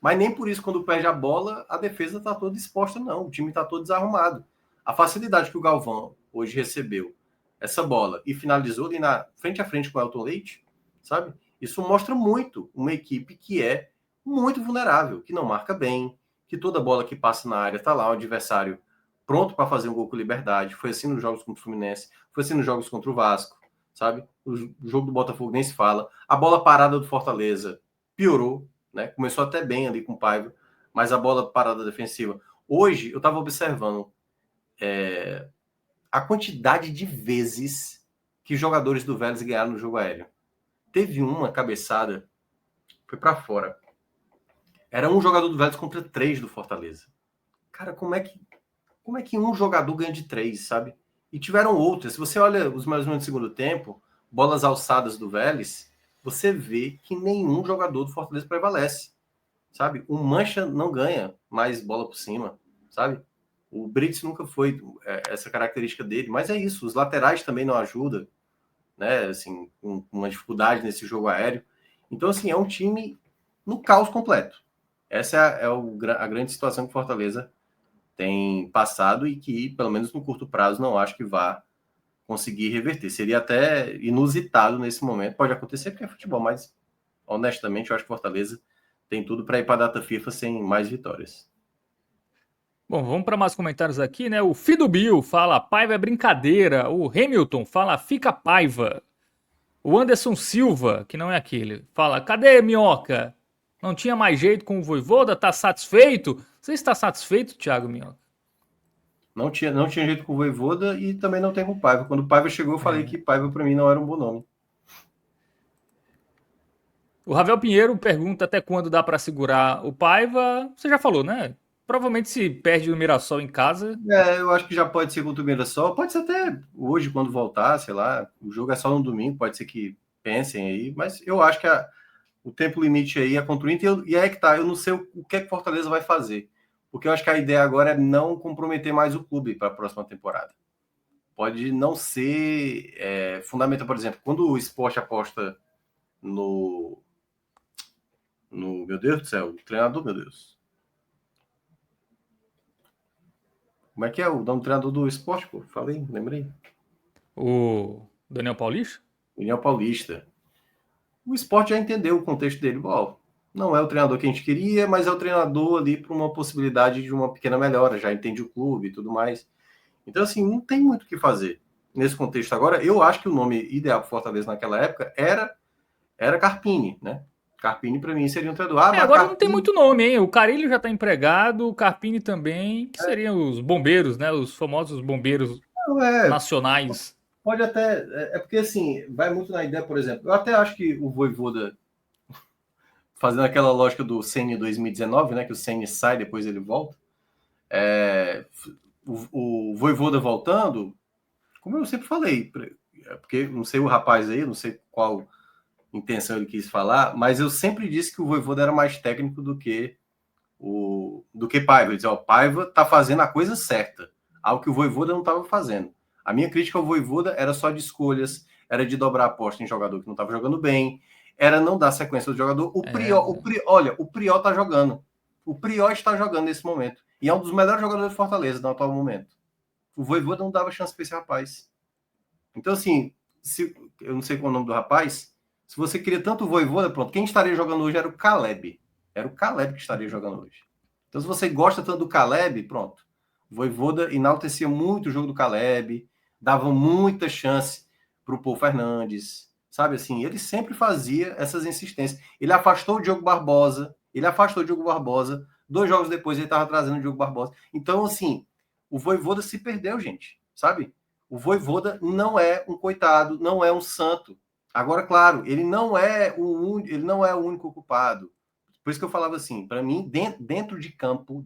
Mas nem por isso, quando perde a bola, a defesa tá toda exposta, não. O time tá todo desarrumado. A facilidade que o Galvão hoje recebeu essa bola e finalizou ali frente a frente com o Elton Leite, sabe? Isso mostra muito uma equipe que é muito vulnerável, que não marca bem, que toda bola que passa na área tá lá, o adversário pronto para fazer um gol com liberdade. Foi assim nos jogos contra o Fluminense, foi assim nos jogos contra o Vasco, sabe? O jogo do Botafogo nem se fala. A bola parada do Fortaleza piorou, né? Começou até bem ali com o Paiva, mas a bola parada defensiva. Hoje eu estava observando a quantidade de vezes que jogadores do Vélez ganharam no jogo aéreo. Teve uma cabeçada, foi para fora. Era um jogador do Vélez contra 3 do Fortaleza. Cara, como é que um jogador ganha de 3, sabe? E tiveram outras. Se você olha os mais ou menos do segundo tempo, bolas alçadas do Vélez, você vê que nenhum jogador do Fortaleza prevalece, sabe? O Mancha não ganha mais bola por cima, sabe? O Brits nunca foi essa característica dele, mas é isso. Os laterais também não ajudam, né? Assim, com uma dificuldade nesse jogo aéreo. Então, assim, é um time no caos completo. Essa a grande situação que o Fortaleza tem passado e que, pelo menos no curto prazo, não acho que vá conseguir reverter. Seria até inusitado nesse momento. Pode acontecer porque é futebol, mas honestamente eu acho que Fortaleza tem tudo para ir para a data FIFA sem mais vitórias. Bom, vamos para mais comentários aqui, né? O Fido Bill fala: Paiva é brincadeira. O Hamilton fala: fica Paiva. O Anderson Silva, que não é aquele, fala: cadê Minhoca? Não tinha mais jeito com o Vojvoda? Tá satisfeito? Você está satisfeito, Thiago Minhoca? Não tinha jeito com o Voivoda e também não tem com o Paiva. Quando o Paiva chegou, eu falei que Paiva para mim não era um bom nome. O Ravel Pinheiro pergunta até quando dá para segurar o Paiva. Você já falou, né? Provavelmente se perde no Mirassol em casa. Eu acho que já pode ser contra o Mirassol. Pode ser até hoje, quando voltar, sei lá. O jogo é só no domingo, pode ser que pensem aí. Mas eu acho que o tempo limite aí é contra o Inter. E é que tá, eu não sei o que é que Fortaleza vai fazer. Porque eu acho que a ideia agora é não comprometer mais o clube para a próxima temporada. Pode não ser fundamental, por exemplo, quando o Sport aposta no meu Deus do céu, o treinador, meu Deus. Como é que é o nome do treinador do Sport, pô? Falei, lembrei. O Daniel Paulista? União Paulista. O Sport já entendeu o contexto dele. Bom, não é o treinador que a gente queria, mas é o treinador ali para uma possibilidade de uma pequena melhora. Já entende o clube e tudo mais. Então, assim, não tem muito o que fazer nesse contexto agora. Eu acho que o nome ideal para Fortaleza naquela época era Carpini, né? Carpini, para mim, seria um treinador. Ah, mas Agora não tem Carpini... muito nome, hein? O Carilho já tá empregado, o Carpini também, que seriam os bombeiros, né? Os famosos bombeiros Não, nacionais. pode até... É porque, assim, vai muito na ideia, por exemplo. Eu até acho que o Voivoda, fazendo aquela lógica do Ceni 2019, né? Que o Ceni sai, depois ele volta. O Voivoda voltando, como eu sempre falei, porque não sei o rapaz aí, não sei qual intenção ele quis falar, mas eu sempre disse que o Voivoda era mais técnico do que Paiva. Ele dizia, o Paiva tá fazendo a coisa certa, algo que o Voivoda não estava fazendo. A minha crítica ao Voivoda era só de escolhas, era de dobrar a aposta em jogador que não estava jogando bem, era não dar sequência do jogador. Olha, o Priol tá jogando. O Priol está jogando nesse momento. E é um dos melhores jogadores de Fortaleza no atual momento. O Voivoda não dava chance para esse rapaz. Então, assim, eu não sei qual é o nome do rapaz, se você queria tanto o Vojvoda, pronto, quem estaria jogando hoje era o Caleb. Era o Caleb que estaria jogando hoje. Então, se você gosta tanto do Caleb, pronto. O Vojvoda enaltecia muito o jogo do Caleb, dava muita chance para o Paul Fernandes, sabe assim? Ele sempre fazia essas insistências. Ele afastou o Diogo Barbosa, 2 jogos depois ele estava trazendo o Diogo Barbosa. Então, assim, o Vojvoda se perdeu, gente, sabe? O Vojvoda não é um coitado, não é um santo. Agora, claro, ele não é o único culpado. Por isso que eu falava assim, para mim, dentro de campo,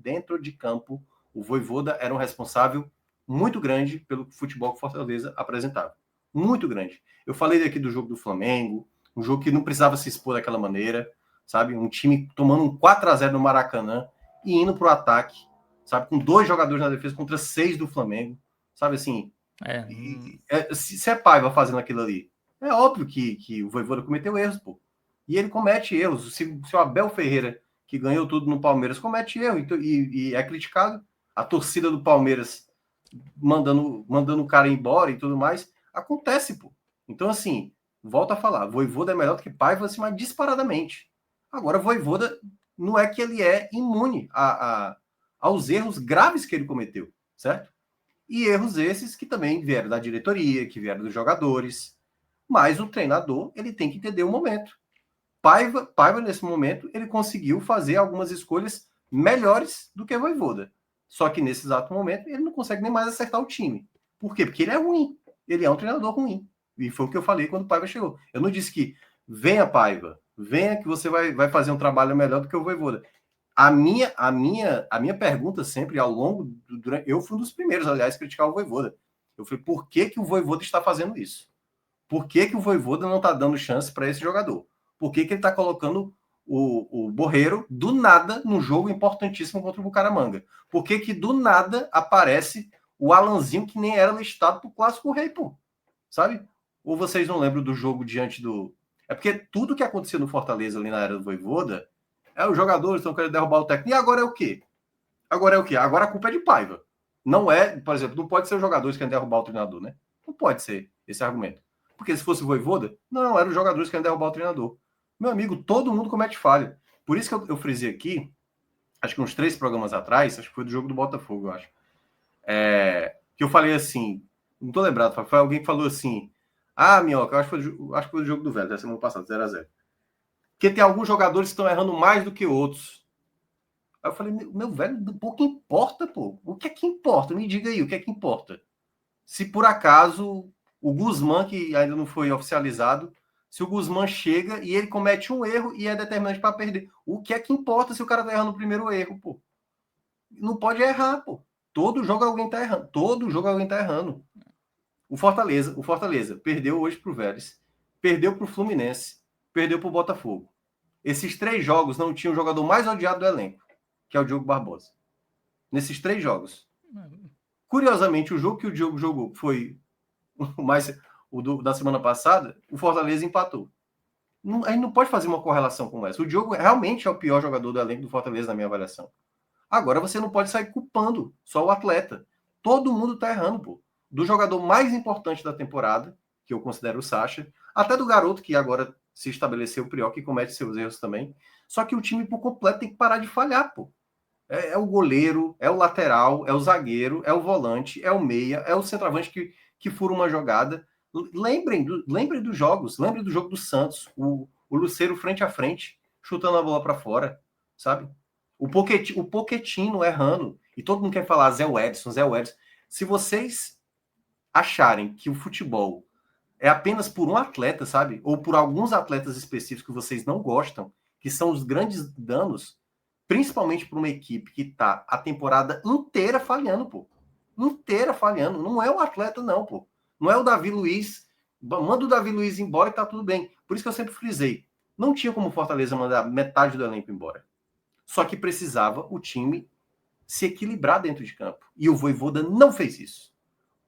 o Vojvoda era um responsável muito grande pelo futebol que o Fortaleza apresentava. Muito grande. Eu falei aqui do jogo do Flamengo, um jogo que não precisava se expor daquela maneira, sabe? Um time tomando um 4-0 no Maracanã e indo para o ataque, sabe? Com 2 jogadores na defesa contra 6 do Flamengo, sabe assim? Se é Paiva fazendo aquilo ali, é óbvio que o Vojvoda cometeu erros, pô. E ele comete erros. Se o Abel Ferreira, que ganhou tudo no Palmeiras, comete erro e é criticado, a torcida do Palmeiras mandando o cara embora e tudo mais, acontece, pô. Então, assim, volta a falar, Vojvoda é melhor do que Paiva, assim, mas disparadamente. Agora, Vojvoda não é que ele é imune aos erros graves que ele cometeu, certo? E erros esses que também vieram da diretoria, que vieram dos jogadores. Mas o treinador, ele tem que entender o momento. Paiva nesse momento, ele conseguiu fazer algumas escolhas melhores do que o Vojvoda. Só que nesse exato momento, ele não consegue nem mais acertar o time. Por quê? Porque ele é ruim. Ele é um treinador ruim. E foi o que eu falei quando o Paiva chegou. Eu não disse que venha, Paiva, venha que você vai fazer um trabalho melhor do que o Vojvoda. A minha pergunta sempre, ao longo eu fui um dos primeiros, aliás, a criticar o Vojvoda. Eu falei, por que o Vojvoda está fazendo isso? Por que o Vojvoda não está dando chance para esse jogador? Por que ele está colocando o Borreiro do nada num jogo importantíssimo contra o Bucaramanga? Por que do nada aparece o Alanzinho que nem era listado para o Clássico Rei, pô? Sabe? Ou vocês não lembram do jogo diante do... É porque tudo que aconteceu no Fortaleza ali na era do Vojvoda, os jogadores estão querendo derrubar o técnico. E agora é o quê? Agora a culpa é de Paiva. Não é, por exemplo, não pode ser os jogadores que querem derrubar o treinador, né? Não pode ser esse argumento. Porque se fosse o Vojvoda, não, eram os jogadores que querem derrubar o treinador. Meu amigo, todo mundo comete falha. Por isso que eu frisei aqui, acho que uns 3 programas atrás, acho que foi do jogo do Botafogo, eu acho. Que eu falei assim, não tô lembrado, foi alguém que falou assim, Minhoca, acho que foi do jogo do Velho, da semana passada, 0-0. Porque tem alguns jogadores que estão errando mais do que outros. Aí eu falei, meu velho, pouco importa, pô. O que é que importa? Me diga aí, o que é que importa? Se por acaso o Guzmán, que ainda não foi oficializado, se o Guzmán chega e ele comete um erro e é determinante para perder. O que é que importa se o cara tá errando o primeiro erro, pô? Não pode errar, pô. Todo jogo alguém tá errando. Todo jogo alguém tá errando. O Fortaleza perdeu hoje pro Vélez, perdeu pro Fluminense, perdeu pro Botafogo. Esses 3 jogos não tinha o jogador mais odiado do elenco, que é o Diogo Barbosa. Nesses 3 jogos. Curiosamente, o jogo que o Diogo jogou foi da semana passada, o Fortaleza empatou. A gente não pode fazer uma correlação com essa. O Diogo realmente é o pior jogador do elenco do Fortaleza, na minha avaliação. Agora você não pode sair culpando só o atleta. Todo mundo tá errando, pô. Do jogador mais importante da temporada, que eu considero o Sacha, até do garoto que agora se estabeleceu o pior, que comete seus erros também. Só que o time por completo tem que parar de falhar, pô. É o goleiro, é o lateral, é o zagueiro, é o volante, é o meia, é o centroavante que fura uma jogada. Lembrem dos jogos, lembrem do jogo do Santos, o Lucero frente a frente, chutando a bola para fora, sabe? O Pochettino errando, e todo mundo quer falar Zé Edson. Se vocês acharem que o futebol é apenas por um atleta, sabe? Ou por alguns atletas específicos que vocês não gostam, que são os grandes danos, principalmente para uma equipe que tá a temporada inteira falhando, pô. Inteira falhando. Não é o atleta, não, pô. Não é o Davi Luiz. Manda o Davi Luiz embora e tá tudo bem. Por isso que eu sempre frisei. Não tinha como o Fortaleza mandar metade do elenco embora. Só que precisava o time se equilibrar dentro de campo. E o Vojvoda não fez isso.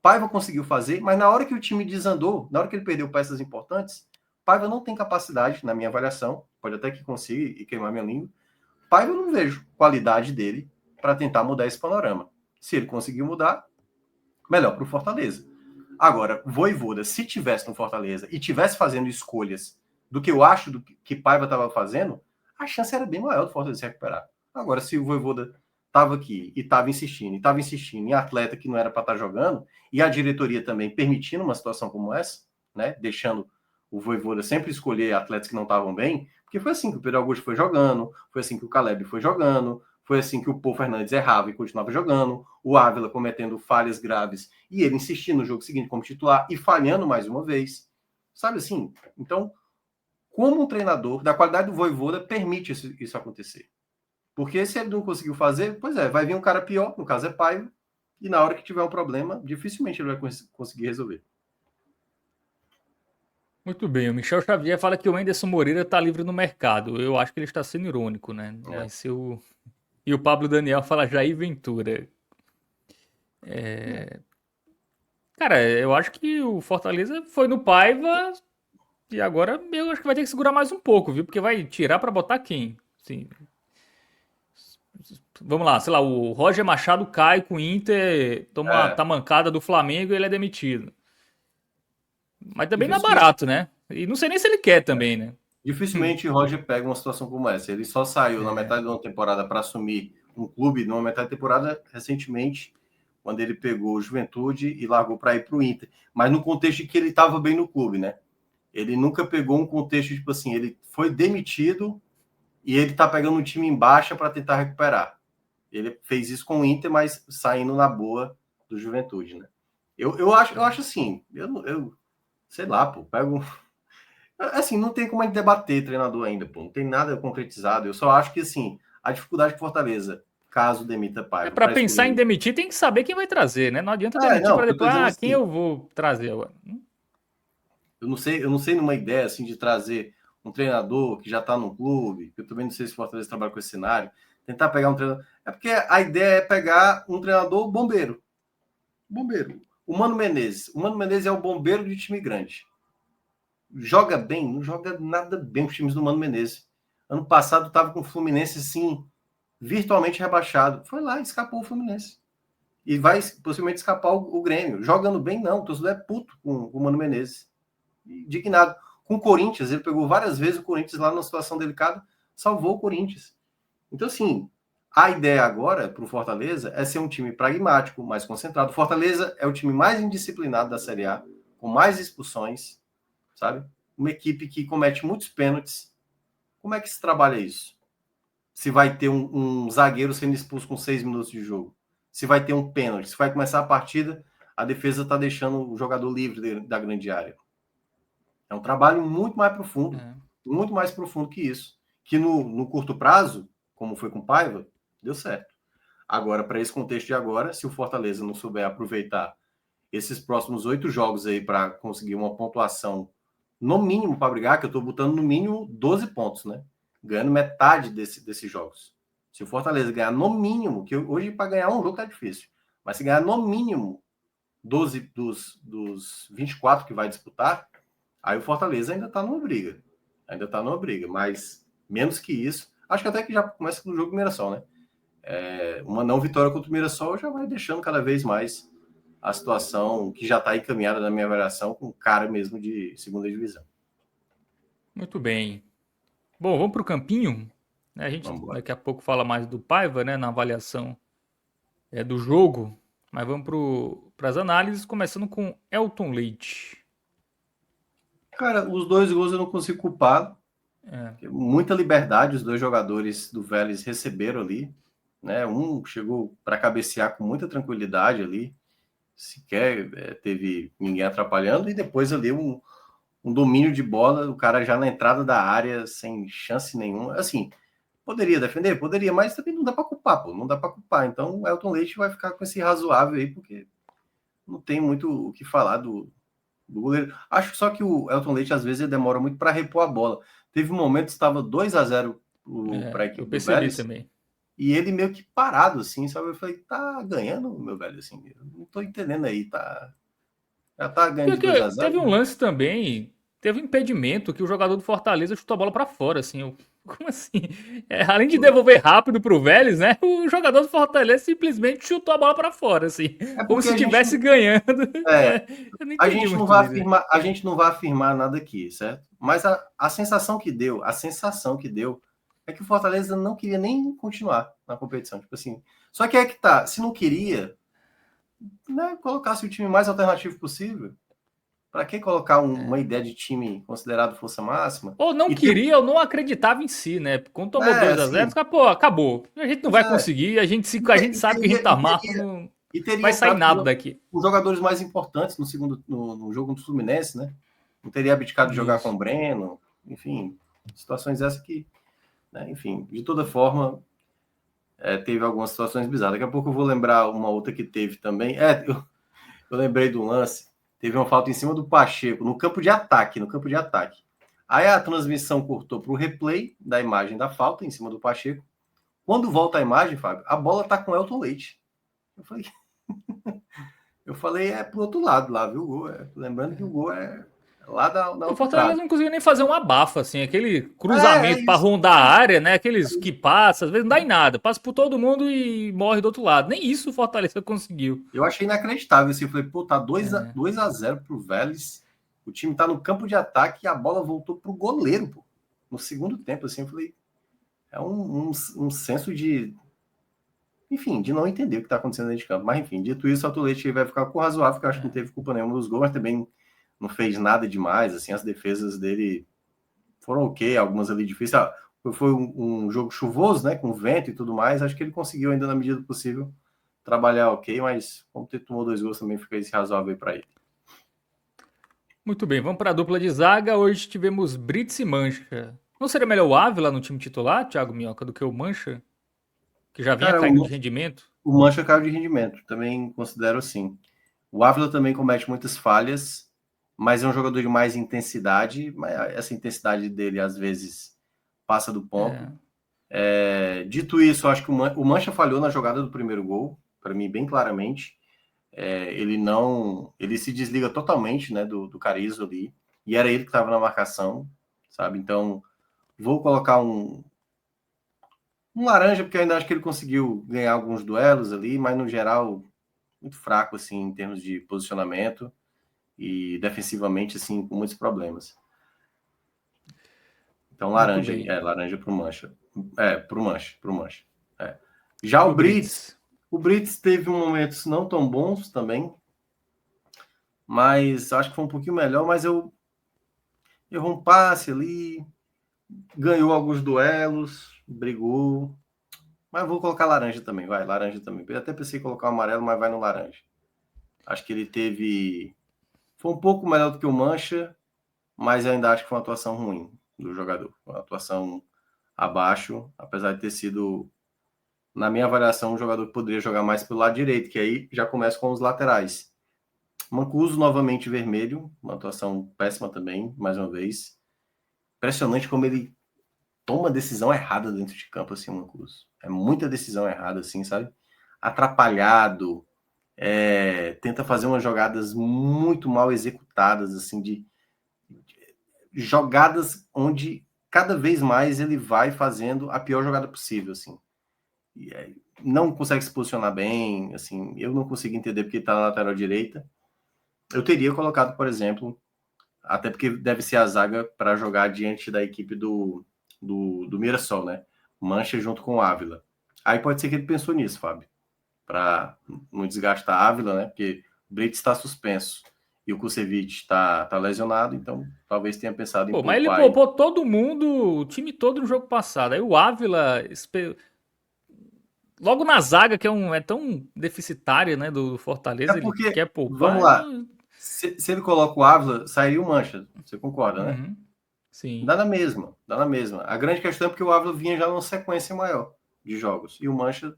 Paiva conseguiu fazer, mas na hora que o time desandou, na hora que ele perdeu peças importantes, Paiva não tem capacidade, na minha avaliação, pode até que consiga e queimar minha língua, Paiva eu não vejo qualidade dele para tentar mudar esse panorama. Se ele conseguir mudar, melhor para o Fortaleza. Agora, Vojvoda, se tivesse no Fortaleza e tivesse fazendo escolhas do que eu acho do que Paiva estava fazendo, a chance era bem maior do Fortaleza se recuperar. Agora, se o Vojvoda estava aqui e estava insistindo em atleta que não era para estar jogando, e a diretoria também permitindo uma situação como essa, né, deixando o Vojvoda sempre escolher atletas que não estavam bem, porque foi assim que o Pedro Augusto foi jogando, foi assim que o Caleb foi jogando, foi assim que o Paul Fernandes errava e continuava jogando, o Ávila cometendo falhas graves e ele insistindo no jogo seguinte como titular e falhando mais uma vez. Sabe assim? Então, como um treinador da qualidade do Vojvoda permite isso acontecer? Porque se ele não conseguiu fazer, pois é, vai vir um cara pior, no caso é Paiva, e na hora que tiver um problema, dificilmente ele vai conseguir resolver. Muito bem, o Michel Xavier fala que o Anderson Moreira está livre no mercado. Eu acho que ele está sendo irônico, né? Vai ser o. E o Pablo Daniel fala Jair Ventura. Cara, eu acho que o Fortaleza foi no Paiva e agora eu acho que vai ter que segurar mais um pouco, viu? Porque vai tirar pra botar quem? Sim. Vamos lá, sei lá, o Roger Machado cai com o Inter, toma uma É, tamancada do Flamengo e ele é demitido. Mas também não é dificilmente, barato, né? E não sei nem se ele quer também, né? dificilmente Roger pega uma situação como essa. Ele só saiu na metade de uma temporada para assumir um clube numa metade de temporada recentemente, quando ele pegou o Juventude e largou para ir para o Inter. Mas no contexto de que ele estava bem no clube, né? Ele nunca pegou um contexto tipo assim, ele foi demitido e ele está pegando um time em baixa para tentar recuperar. Ele fez isso com o Inter, mas saindo na boa do Juventude, né? Eu acho assim, eu sei lá, pô, pego. Assim, não tem como a gente debater treinador ainda, pô, não tem nada concretizado. Eu só acho que, assim, a dificuldade que Fortaleza, caso demita É Paiva para para pensar em escolher. demitir, tem que saber quem vai trazer, né? Não adianta demitir Não, para o que eu tô depois, dizendo quem assim, eu vou trazer agora? eu não sei numa ideia, assim, de trazer um treinador que já tá no clube, que eu também não sei se o Fortaleza trabalha com esse cenário, tentar pegar um treinador. É porque a ideia é pegar um treinador bombeiro. Bombeiro. O Mano Menezes. O Mano Menezes é o bombeiro de time grande. Joga bem? Não joga nada bem os times do Mano Menezes. Ano passado estava com o Fluminense, sim, virtualmente rebaixado. Foi lá e escapou o Fluminense. E vai possivelmente escapar o Grêmio. Jogando bem, não. O torcedor é puto com o Mano Menezes. Indignado. Com o Corinthians, ele pegou várias vezes o Corinthians lá numa situação delicada, salvou o Corinthians. Então, assim, a ideia agora para o Fortaleza é ser um time pragmático, mais concentrado. O Fortaleza é o time mais indisciplinado da Série A, com mais expulsões, sabe? Uma equipe que comete muitos pênaltis. Como é que se trabalha isso? Se vai ter um zagueiro sendo expulso com 6 minutos de jogo, se vai ter um pênalti, se vai começar a partida, a defesa está deixando o jogador livre da grande área. É um trabalho É. muito mais profundo que isso. Que no curto prazo, como foi com o Paiva, deu certo. Agora, para esse contexto de agora, se o Fortaleza não souber aproveitar esses próximos 8 jogos aí para conseguir uma pontuação no mínimo para brigar, que eu estou botando no mínimo 12 pontos, né? Ganhando metade desses jogos. Se o Fortaleza ganhar no mínimo, que hoje para ganhar um jogo tá difícil, mas se ganhar no mínimo 12 dos 24 que vai disputar, aí o Fortaleza ainda está numa briga. Ainda está numa briga, mas menos que isso. Acho que até que já começa no jogo do Mirassol, né? Uma não vitória contra o Mirassol já vai deixando cada vez mais a situação que já está encaminhada na minha avaliação com cara mesmo de segunda divisão. Muito bem. Bom, vamos para o campinho. A gente Vamos embora. daqui a pouco fala mais do Paiva, né, na avaliação do jogo. Mas vamos para as análises, começando com Elton Leite. Cara, os 2 gols eu não consigo culpar. Muita liberdade os dois jogadores do Vélez receberam ali. Né? Um chegou para cabecear com muita tranquilidade ali, sequer teve ninguém atrapalhando, e depois ali um domínio de bola, o cara já na entrada da área, sem chance nenhuma. Assim, poderia defender? Poderia, mas também não dá para culpar, pô, não dá para culpar. Então o Elton Leite vai ficar com esse razoável aí, porque não tem muito o que falar do goleiro. Acho só que o Elton Leite, às vezes, ele demora muito para repor a bola. Teve um momento que estava 2-0 para a Eu equipe do percebi Vélez, também. e ele meio que parado, assim, sabe? Eu falei, tá ganhando, meu velho, assim, eu não tô entendendo aí, já tá ganhando de 2-0. Teve um lance também, teve um impedimento que o jogador do Fortaleza chutou a bola para fora, assim. Como assim? Além de devolver rápido pro Vélez, né? O jogador do Fortaleza simplesmente chutou a bola pra fora, assim. É Como porque se estivesse ganhando. é, Eu não a entendi gente não muito vai isso. afirmar, a gente não vai afirmar nada aqui, certo? Mas a sensação que deu é que o Fortaleza não queria nem continuar na competição, tipo assim. Só que é que tá, se não queria, né, colocasse o time mais alternativo possível. Para que colocar uma ideia de time considerado força máxima? Ou não E ter, queria, ou não acreditava em si, né? Quando tomou 2-0, assim, fica, pô, acabou. A gente não pois vai é, conseguir, e, a te- gente e sabe que a gente teria, tá e mal, teria, não e teria vai sair entrado nada daqui. os jogadores mais importantes no jogo do Fluminense, né? Não teria abdicado de jogar com Isso. o Breno, enfim, situações essas que, né, enfim, de toda forma, teve algumas situações bizarras. Daqui a pouco eu vou lembrar uma outra que teve também. Eu lembrei do lance, teve uma falta em cima do Pacheco, no campo de ataque. Aí a transmissão cortou para o replay da imagem da falta em cima do Pacheco. Quando volta a imagem, Fábio, a bola tá com o Elton Leite. Eu falei, pro outro lado lá, viu? O gol. Lembrando que o gol é lá da O outra Fortaleza trave. não conseguiu nem fazer um abafo, assim, aquele É cruzamento pra isso. rondar a É isso. área, né? Aqueles que passa, às vezes não dá em nada, passa por todo mundo e morre do outro lado. Nem isso o Fortaleza conseguiu. Eu achei inacreditável. Assim, eu falei, pô, tá 2 a, É. 2 a 0 pro Vélez. O time tá no campo de ataque e a bola voltou pro goleiro, pô. No segundo tempo, assim, eu falei, é um senso de, enfim, de não entender o que está acontecendo dentro de campo. Mas, enfim, dito isso, o Atlético vai ficar com razoável, porque eu acho que não teve culpa nenhuma dos gols, mas também não fez nada demais, assim, as defesas dele foram ok, algumas ali difíceis. Foi um jogo chuvoso, né, com vento e tudo mais, acho que ele conseguiu ainda, na medida do possível, trabalhar ok, mas como ele tomou 2 gols, também fica esse razoável para ele. Muito bem, vamos para a dupla de zaga. Hoje tivemos Brits e Mancha. Não seria melhor o Ávila no time titular, Thiago Minhoca, do que o Mancha, que já vinha Cara, caindo de rendimento? o Mancha caiu de rendimento, também considero assim. O Ávila também comete muitas falhas, mas é um jogador de mais intensidade. Mas essa intensidade dele, às vezes, passa do ponto. É, Dito isso, acho que o Mancha falhou na jogada do primeiro gol, para mim, bem claramente. Ele se desliga totalmente, né, do Carrizo ali, e era ele que estava na marcação, sabe? Então, vou colocar um laranja, porque eu ainda acho que ele conseguiu ganhar alguns duelos ali, mas no geral, muito fraco, assim, em termos de posicionamento. E defensivamente, assim, com muitos problemas. Então, muito laranja, bem. laranja pro Mancha. Pro Mancha. É. Já E o Brits? o Brits teve momentos não tão bons também, mas acho que foi um pouquinho melhor, mas errou um passe ali, ganhou alguns duelos, brigou, mas vou colocar laranja também, vai, laranja também. Eu até pensei em colocar o amarelo, mas vai no laranja. Acho que foi um pouco melhor do que o Mancha, mas eu ainda acho que foi uma atuação ruim do jogador. Uma atuação abaixo, apesar de ter sido, na minha avaliação, um jogador que poderia jogar mais pelo lado direito, que aí já começa com os laterais. Mancuso novamente vermelho, uma atuação péssima também, mais uma vez. Impressionante como ele toma decisão errada dentro de campo, assim, o Mancuso. É muita decisão errada, assim, sabe? Atrapalhado, tenta fazer umas jogadas muito mal executadas, assim, de jogadas onde cada vez mais ele vai fazendo a pior jogada possível, assim. Não consegue se posicionar bem, assim, eu não consigo entender porque está na lateral direita. Eu teria colocado, por exemplo, até porque deve ser a zaga para jogar diante da equipe do Mirassol, né? Mancha junto com o Ávila. Aí pode ser que ele pensou nisso, Fábio, para não desgastar a Ávila, né? Porque o Brits está suspenso e o Kusevich está lesionado, então talvez tenha pensado em Pô, mas ele poupar ele. poupou todo mundo, o time todo no jogo passado. Aí o Ávila, logo na zaga, que é tão deficitária, né, do É Fortaleza, ele porque, quer vamos poupar. lá, se ele coloca o Ávila, sairia o Mancha, você concorda, né? Uhum, sim. Dá na mesma, dá na mesma. A grande questão é porque o Ávila vinha já numa sequência maior de jogos. E o Mancha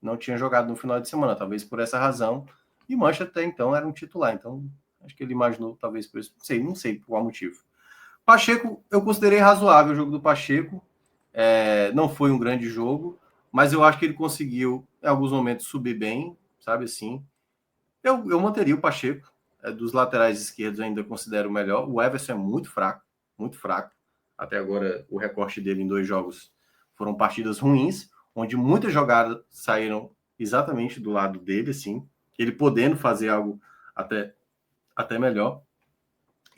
não tinha jogado no final de semana, talvez por essa razão. E o Mancha até então era um titular. Então, acho que ele imaginou, talvez por isso. Não sei por qual motivo. Pacheco, eu considerei razoável o jogo do Pacheco. Não foi um grande jogo, mas eu acho que ele conseguiu, em alguns momentos, subir bem, sabe assim. Eu manteria o Pacheco. Dos laterais esquerdos, eu ainda considero o melhor. O Everson é muito fraco, muito fraco. Até agora, o recorte dele em 2 jogos foram partidas ruins, onde muitas jogadas saíram exatamente do lado dele, assim, ele podendo fazer algo até melhor.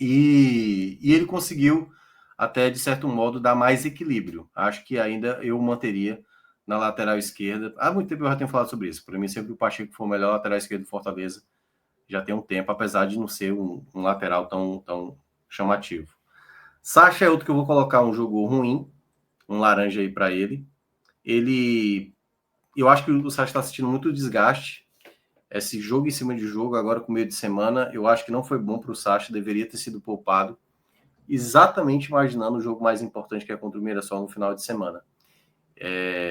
E ele conseguiu, até de certo modo, dar mais equilíbrio. Acho que ainda eu manteria na lateral esquerda. Há muito tempo eu já tenho falado sobre isso. Para mim, sempre o Pacheco foi o melhor lateral esquerdo do Fortaleza. Já tem um tempo, apesar de não ser um lateral tão chamativo. Sacha é outro que eu vou colocar um jogo ruim, um laranja aí para ele. Eu acho que o Sacha está sentindo muito desgaste. Esse jogo em cima de jogo, agora com meio de semana, eu acho que não foi bom para o Sacha, deveria ter sido poupado, exatamente imaginando o jogo mais importante que é contra o Mirassol no final de semana.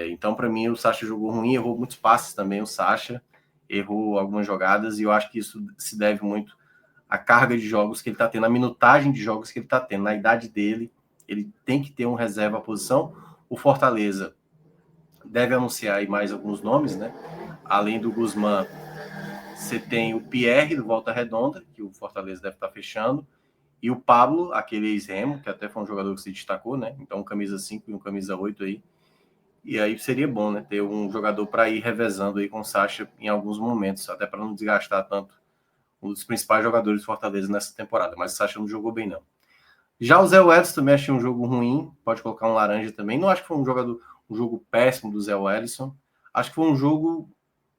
Então, para mim, o Sacha jogou ruim, errou muitos passes também, o Sacha errou algumas jogadas, e eu acho que isso se deve muito à carga de jogos que ele está tendo, à minutagem de jogos que ele está tendo, na idade dele, ele tem que ter um reserva à posição. O Fortaleza deve anunciar aí mais alguns nomes, né? Além do Guzmán, você tem o Pierre do Volta Redonda, que o Fortaleza deve estar fechando, e o Pablo, aquele ex-Remo, que até foi um jogador que se destacou, né? Então, um camisa 5 e um camisa 8 aí. E aí seria bom, né? Ter um jogador para ir revezando aí com o Sacha em alguns momentos, até para não desgastar tanto um dos principais jogadores do Fortaleza nessa temporada. Mas o Sacha não jogou bem, não. Já o Zé Welles também achei um jogo ruim, pode colocar um laranja também. Não acho que foi um jogo péssimo do Zé Wellison. Acho que foi um jogo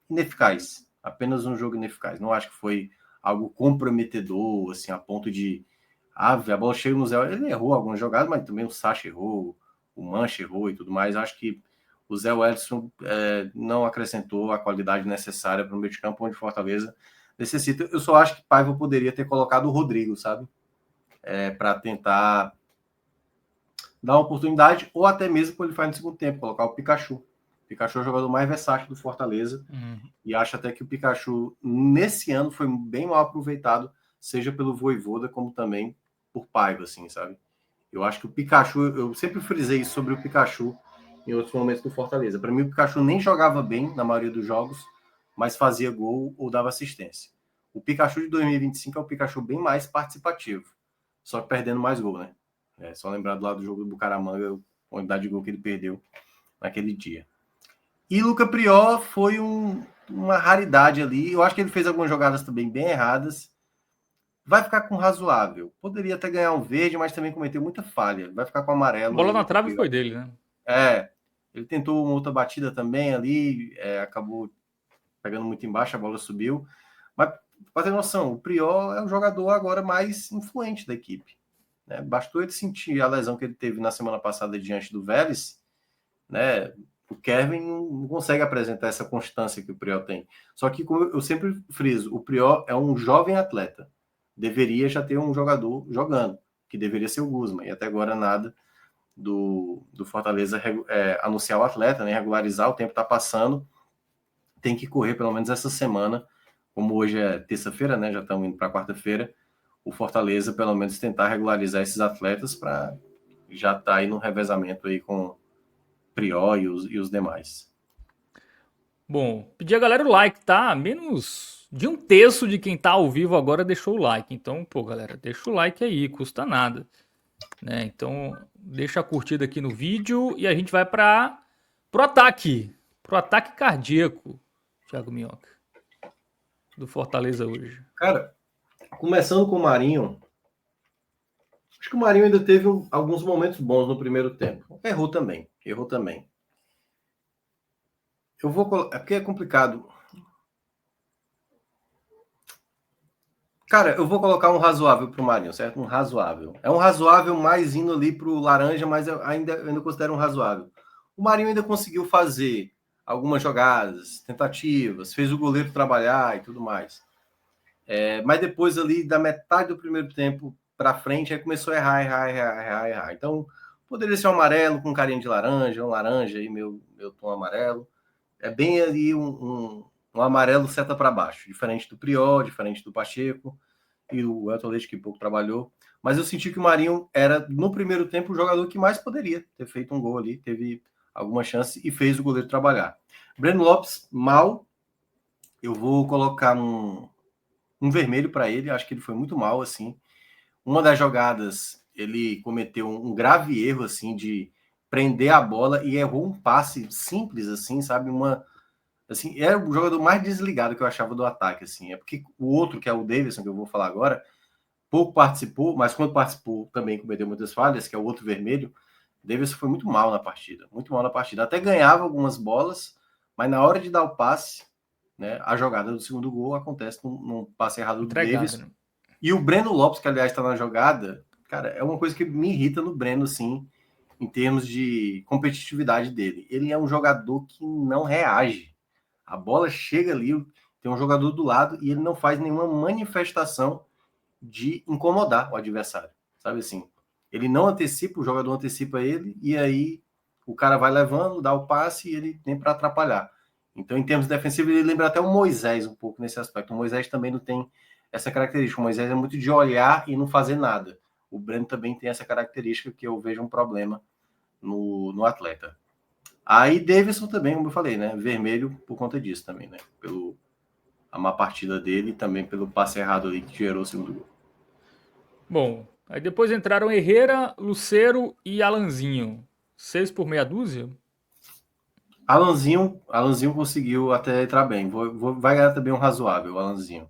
ineficaz, apenas um jogo ineficaz. Não acho que foi algo comprometedor, assim, a ponto de a bola chega no Zé. Ele errou algumas jogadas, mas também o Sacha errou, o Mancha errou e tudo mais. Acho que o Zé Wellison não acrescentou a qualidade necessária para o meio de campo, onde Fortaleza necessita. Eu só acho que Paiva poderia ter colocado o Rodrigo, sabe? Para tentar dar uma oportunidade, ou até mesmo quando ele faz no segundo tempo, colocar o Pikachu. O Pikachu é o jogador mais versátil do Fortaleza. E acho até que o Pikachu, nesse ano, foi bem mal aproveitado, seja pelo Vojvoda, como também por Paiva, assim, sabe? Eu acho que o Pikachu, eu sempre frisei isso sobre o Pikachu em outros momentos do Fortaleza. Para mim, o Pikachu nem jogava bem na maioria dos jogos, mas fazia gol ou dava assistência. O Pikachu de 2025 é um Pikachu bem mais participativo, só que perdendo mais gol, né? É só lembrar do lado do jogo do Bucaramanga, a quantidade de gol que ele perdeu naquele dia. E Luca Prior foi uma raridade ali. Eu acho que ele fez algumas jogadas também bem erradas. Vai ficar com razoável. Poderia até ganhar um verde, mas também cometeu muita falha. Vai ficar com A amarelo bola aí, na Luca trave Prior. foi dele, né? Ele tentou uma outra batida também ali, acabou pegando muito embaixo, a bola subiu. Mas, para ter noção, o Prior é o jogador agora mais influente da equipe. Né? Bastou ele sentir a lesão que ele teve na semana passada diante do Vélez, né? O Kevin não consegue apresentar essa constância que o Prior tem. Só que, como eu sempre friso, o Prior é um jovem atleta. Deveria já ter um jogador jogando, que deveria ser o Guzmán. E até agora nada do Fortaleza anunciar o atleta, né? Regularizar, o tempo está passando. Tem que correr pelo menos essa semana. Como hoje é terça-feira, né? Já estamos indo para quarta-feira. O Fortaleza, pelo menos, tentar regularizar esses atletas para já estar aí no revezamento aí com Prior e os demais. Bom, pedir a galera o like, tá? Menos de um terço de quem tá ao vivo agora deixou o like. Então, pô, galera, deixa o like aí, custa nada, né? Então, deixa a curtida aqui no vídeo e a gente vai pro ataque cardíaco, Thiago Minhoca, do Fortaleza hoje. Cara, começando com o Marinho, acho que o Marinho ainda teve alguns momentos bons no primeiro tempo. Errou também. É porque é complicado. Cara, eu vou colocar um razoável pro Marinho, certo? Um razoável. É um razoável mais indo ali pro laranja, mas eu ainda considero um razoável. O Marinho ainda conseguiu fazer algumas jogadas, tentativas, fez o goleiro trabalhar e tudo mais. Mas depois ali, da metade do primeiro tempo para frente, aí começou a errar. Então, poderia ser um amarelo com carinha de laranja, um laranja aí, meu tom amarelo. É bem ali um amarelo seta para baixo, diferente do Prior, diferente do Pacheco e o Elton Leite, que pouco trabalhou. Mas eu senti que o Marinho era, no primeiro tempo, o jogador que mais poderia ter feito um gol ali, teve alguma chance e fez o goleiro trabalhar. Breno Lopes, mal. Eu vou colocar um vermelho para ele, acho que ele foi muito mal, assim. Uma das jogadas, ele cometeu um grave erro, assim, de prender a bola e errou um passe simples, assim, sabe? Assim, era o jogador mais desligado que eu achava do ataque, assim. É porque o outro, que é o Davidson, que eu vou falar agora, pouco participou, mas quando participou também cometeu muitas falhas, que é o outro vermelho. O Davidson foi muito mal na partida, muito mal na partida. Até ganhava algumas bolas, mas na hora de dar o passe, né, a jogada do segundo gol acontece num passe errado do Entregado, Davidson. né? E o Breno Lopes, que aliás está na jogada, cara, é uma coisa que me irrita no Breno, assim, em termos de competitividade dele. Ele é um jogador que não reage. A bola chega ali, tem um jogador do lado e ele não faz nenhuma manifestação de incomodar o adversário, sabe assim? Ele não antecipa, o jogador antecipa ele e aí o cara vai levando, dá o passe e ele nem para atrapalhar. Então, em termos defensivos, ele lembra até o Moisés um pouco nesse aspecto. O Moisés também não tem essa característica. O Moisés é muito de olhar e não fazer nada. O Breno também tem essa característica que eu vejo um problema no atleta. Aí Davidson também, como eu falei, né? Vermelho por conta disso também, né? Pelo a má partida dele e também pelo passe errado ali que gerou o segundo gol. Bom, aí depois entraram Herrera, Lucero e Alanzinho. 6 por meia dúzia? Alanzinho conseguiu até entrar bem. Vai ganhar também um razoável, o Alanzinho.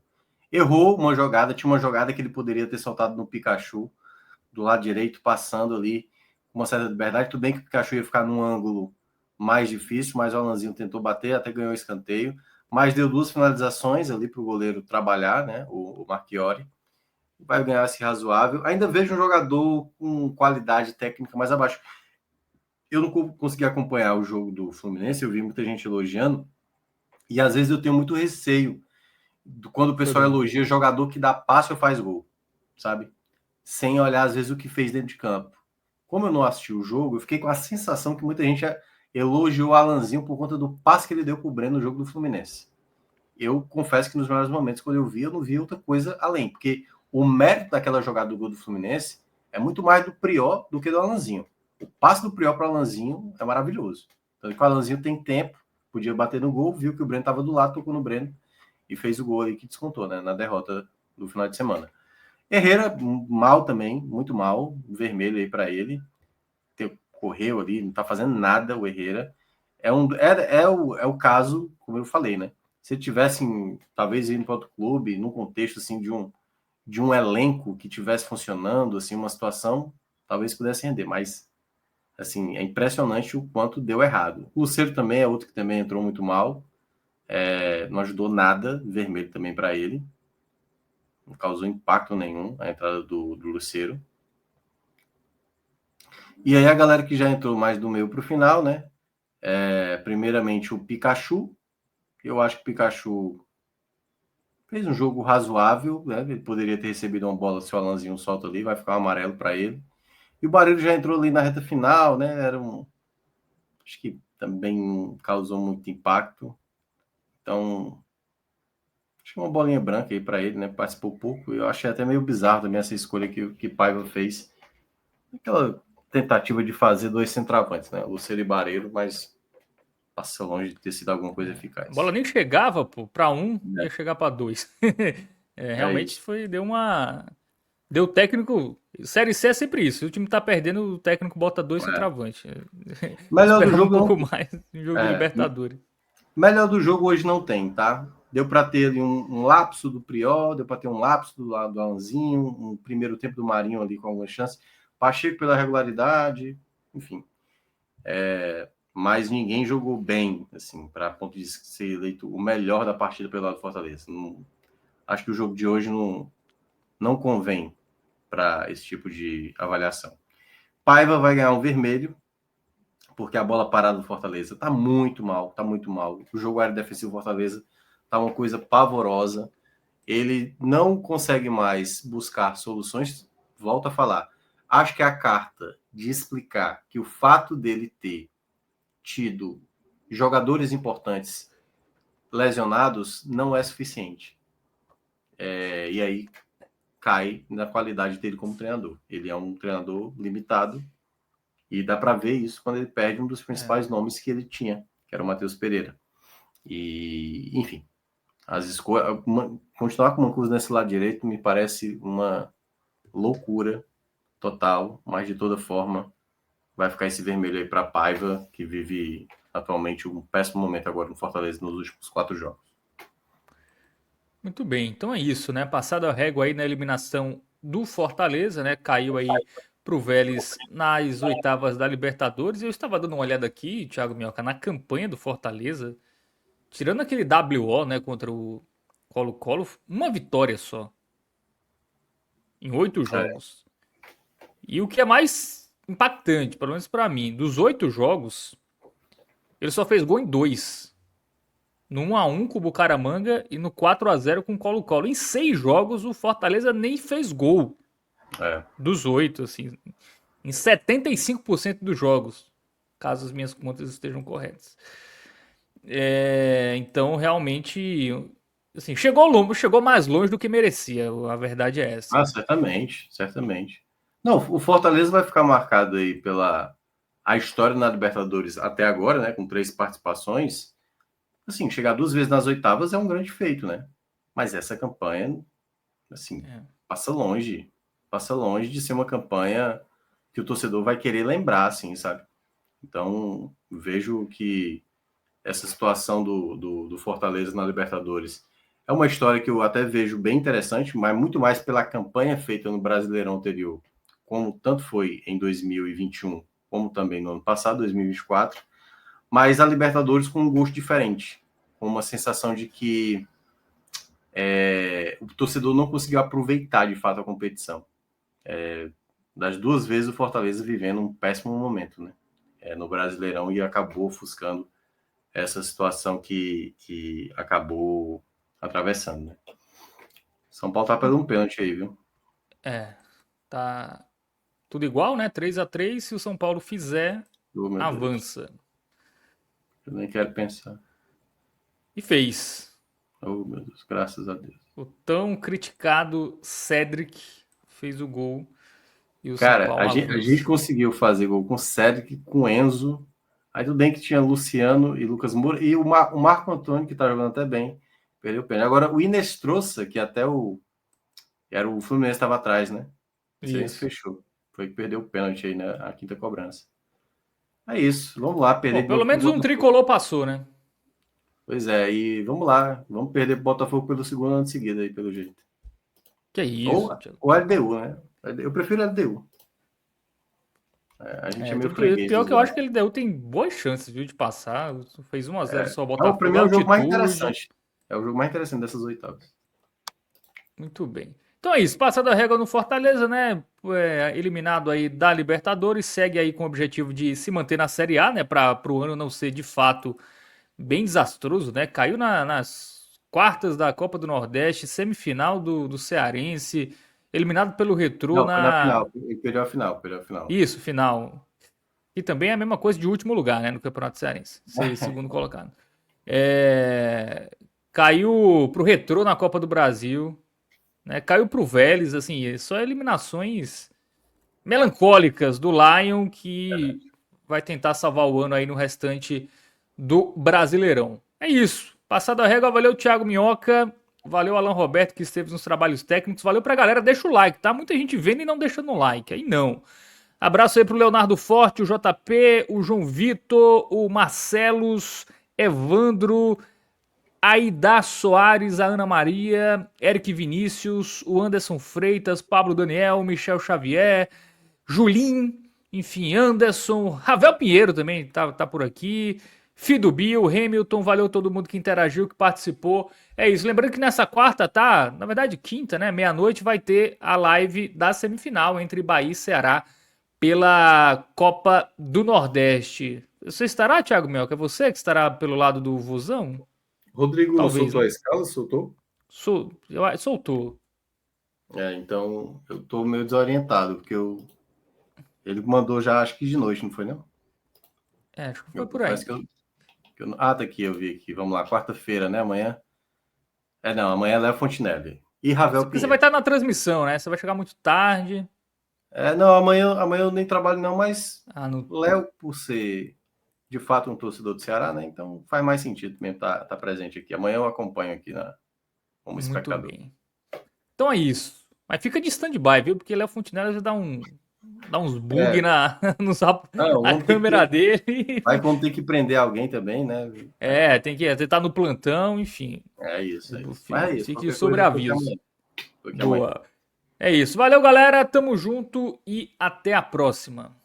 Errou uma jogada, tinha uma jogada que ele poderia ter soltado no Pikachu, do lado direito, passando ali com uma certa liberdade. Tudo bem que o Pikachu ia ficar num ângulo mais difícil, mas o Alanzinho tentou bater, até ganhou o escanteio. Mas deu 2 finalizações ali para o goleiro trabalhar, né? O Marchiori. Vai ganhar esse razoável. Ainda vejo um jogador com qualidade técnica mais abaixo. Eu não consegui acompanhar o jogo do Fluminense, eu vi muita gente elogiando, e às vezes eu tenho muito receio quando o Foi pessoal bem. elogia jogador que dá passe ou faz gol, sabe? Sem olhar, às vezes, o que fez dentro de campo. Como eu não assisti o jogo, eu fiquei com a sensação que muita gente elogiou o Alanzinho por conta do passe que ele deu pro Breno no jogo do Fluminense. Eu confesso que nos melhores momentos, quando eu não vi outra coisa além, porque o mérito daquela jogada do gol do Fluminense é muito mais do Prior do que do Alanzinho. O passe do Prior para o Alanzinho é maravilhoso. Tanto que o Alanzinho tem tempo, podia bater no gol, viu que o Breno estava do lado, tocou no Breno e fez o gol aí que descontou, né, na derrota do final de semana. Herrera, mal também, muito mal, vermelho aí para ele. Correu ali, não está fazendo nada o Herrera. É o caso, como eu falei, né? Se ele tivesse, talvez, indo para outro clube, num contexto assim de um elenco que tivesse funcionando, assim, uma situação, talvez pudesse render, mas assim, é impressionante o quanto deu errado. O Lucero também é outro que também entrou muito mal, não ajudou nada, vermelho também para ele, não causou impacto nenhum a entrada do Lucero. E aí a galera que já entrou mais do meio para o final, né? Primeiramente o Pikachu, eu acho que o Pikachu fez um jogo razoável, né? Ele poderia ter recebido uma bola se o Alanzinho solta ali, vai ficar um amarelo para ele. E o Barreiro já entrou ali na reta final, né? Acho que também causou muito impacto. Então, acho que uma bolinha branca aí para ele, né? Participou pouco. Eu achei até meio bizarro também essa escolha que Paiva fez. Aquela tentativa de fazer dois centroavantes, né? Lucero e Barreiro, mas passa longe de ter sido alguma coisa A bola eficaz. nem chegava, pô, para um, ia chegar para dois. É Realmente isso. foi, deu uma. Deu técnico. Série C é sempre isso. Se o time tá perdendo, o técnico bota dois É. centroavantes. Melhor do Esperava um jogo pouco não. mais no jogo de É, Libertadores. melhor do jogo hoje não tem, tá? Deu para ter um lapso do Priol, deu para ter um lapso do lado do Alanzinho, um primeiro tempo do Marinho ali com algumas chances. Pacheco pela regularidade, enfim. Mas ninguém jogou bem, assim, para ponto de ser eleito o melhor da partida pelo lado do Fortaleza. Não, acho que o jogo de hoje não convém para esse tipo de avaliação. Paiva vai ganhar um vermelho, porque a bola parada do Fortaleza tá muito mal, tá muito mal. O jogo aéreo defensivo do Fortaleza tá uma coisa pavorosa. Ele não consegue mais buscar soluções. Volto a falar. Acho que a carta de explicar que o fato dele ter tido jogadores importantes lesionados não é suficiente. E aí cai na qualidade dele como treinador. Ele é um treinador limitado e dá para ver isso quando ele perde um dos É. principais nomes que ele tinha, que era o Matheus Pereira. E, enfim, as continuar com o Mancuso nesse lado direito me parece uma loucura total, mas de toda forma vai ficar esse vermelho aí para Paiva, que vive atualmente um péssimo momento agora no Fortaleza nos últimos 4 jogos. Muito bem, então é isso, né? Passado a régua aí na eliminação do Fortaleza, né? Caiu aí pro Vélez nas oitavas da Libertadores. Eu estava dando uma olhada aqui, Thiago Minhoca, na campanha do Fortaleza, tirando aquele WO, né, contra o Colo-Colo, uma vitória só em 8 jogos. E o que é mais impactante, pelo menos pra mim, dos 8 jogos, ele só fez gol em 2. No 1-1 com o Bucaramanga e no 4-0 com o Colo-Colo. Em 6 jogos, o Fortaleza nem fez gol É. dos 8, assim. Em 75% dos jogos, caso as minhas contas estejam corretas. Então, realmente, assim, chegou mais longe do que merecia. A verdade é essa. Ah, certamente, certamente. Não, o Fortaleza vai ficar marcado aí pela a história na Libertadores até agora, né, com 3 participações. Assim, chegar 2 vezes nas oitavas é um grande feito, né? Mas essa campanha, assim, É. passa longe de ser uma campanha que o torcedor vai querer lembrar, assim, sabe? Então, vejo que essa situação do Fortaleza na Libertadores é uma história que eu até vejo bem interessante, mas muito mais pela campanha feita no Brasileirão anterior, como tanto foi em 2021, como também no ano passado, 2024, mas a Libertadores com um gosto diferente, com uma sensação de que o torcedor não conseguiu aproveitar de fato a competição. Das 2 vezes o Fortaleza vivendo um péssimo momento, né? No Brasileirão e acabou ofuscando essa situação que acabou atravessando, né? São Paulo tá perdendo um pênalti aí, viu? Tá tudo igual, né? 3-3. Se o São Paulo fizer, Oh, meu Deus. avança. Eu nem quero pensar. E fez. Oh, meu Deus. Graças a Deus. O tão criticado Cedric fez o gol e o São Cara, Paulo a gente avança. conseguiu fazer gol com o Cedric, com o Enzo. Aí tudo bem que tinha Luciano e Lucas Moura. E o Marco Antônio, que tá jogando até bem, perdeu o pênalti. Agora, o Inestrosa, que até era o Fluminense estava atrás, né? Não sei nem se Isso. fechou. Foi que perdeu o pênalti aí, né? A quinta cobrança. É isso. Vamos lá, perder Bom, de pelo novo pro menos um Botafogo. tricolor passou, né? Pois é, e vamos lá. Vamos perder pro Botafogo pelo segundo ano de seguida aí, pelo jeito. Que é Ou isso, Thiago. o LDU, né? Eu prefiro LDU. A gente é meio freguês Pior dos que eu acho dois. que ele deu, tem boas chances, viu, de passar. Fez 1-0 só o Para Botafogo, mim é o jogo mais altitude. interessante. É o jogo mais interessante dessas oitavas. Muito bem. Então é isso, passada a régua no Fortaleza, né? Eliminado aí da Libertadores, segue aí com o objetivo de se manter na Série A, né? Para o ano não ser de fato bem desastroso, né? Caiu nas quartas da Copa do Nordeste, semifinal do Cearense, eliminado pelo Retrô Não, foi na na. final. Ele perdeu a final, perdeu a final. Isso, final. E também é a mesma coisa de último lugar, né? No Campeonato Cearense, ser segundo colocado. Caiu pro Retrô na Copa do Brasil, né? Caiu pro Vélez, assim, só eliminações melancólicas do Lion que vai tentar salvar o ano aí no restante do Brasileirão. É isso. Passada a régua, valeu Thiago Minhoca, valeu Alan Roberto que esteve nos trabalhos técnicos, valeu pra galera, deixa o like, tá? Muita gente vendo e não deixando o like, aí não. Abraço aí pro Leonardo Forte, o JP, o João Vitor, o Marcelos, Evandro, Aida Soares, a Ana Maria, Eric Vinícius, o Anderson Freitas, Pablo Daniel, Michel Xavier, Julim, enfim, Anderson, Ravel Pinheiro também tá por aqui, Fido Bill, Hamilton, valeu todo mundo que interagiu, que participou. É isso, lembrando que nessa quarta, tá? Na verdade, quinta, né? Meia-noite vai ter a live da semifinal entre Bahia e Ceará pela Copa do Nordeste. Você estará, Thiago Melca? É você que estará pelo lado do Vozão? Rodrigo Talvez, soltou né? a escala, soltou? Soltou. Então eu tô meio desorientado, porque ele mandou já, acho que de noite, não foi não? Acho que foi Eu por aí. confesso tá aqui, eu vi aqui. Vamos lá, quarta-feira, né? Amanhã. Não, amanhã é Léo Fontinelli. E Isso Ravel porque você vai Pinheiro. estar na transmissão, né? Você vai chegar muito tarde. Não, amanhã eu nem trabalho não, mas Ah, no... Léo, por ser de fato um torcedor do Ceará, né? Então faz mais sentido mesmo tá presente aqui. Amanhã eu acompanho aqui como Muito espectador. bem. Então é isso. Mas fica de stand-by, viu? Porque Léo Fontenelle já dá um Dá uns bug É, não, na vamos ter câmera que. dele. Vai quando ter que prender alguém também, né? Tem que estar no plantão, enfim. É isso, é isso. Mas é isso. Fique Qualquer sobre coisa, tô aqui aviso. amanhã. Tô aqui amanhã. Boa. É isso. Valeu, galera. Tamo junto e até a próxima.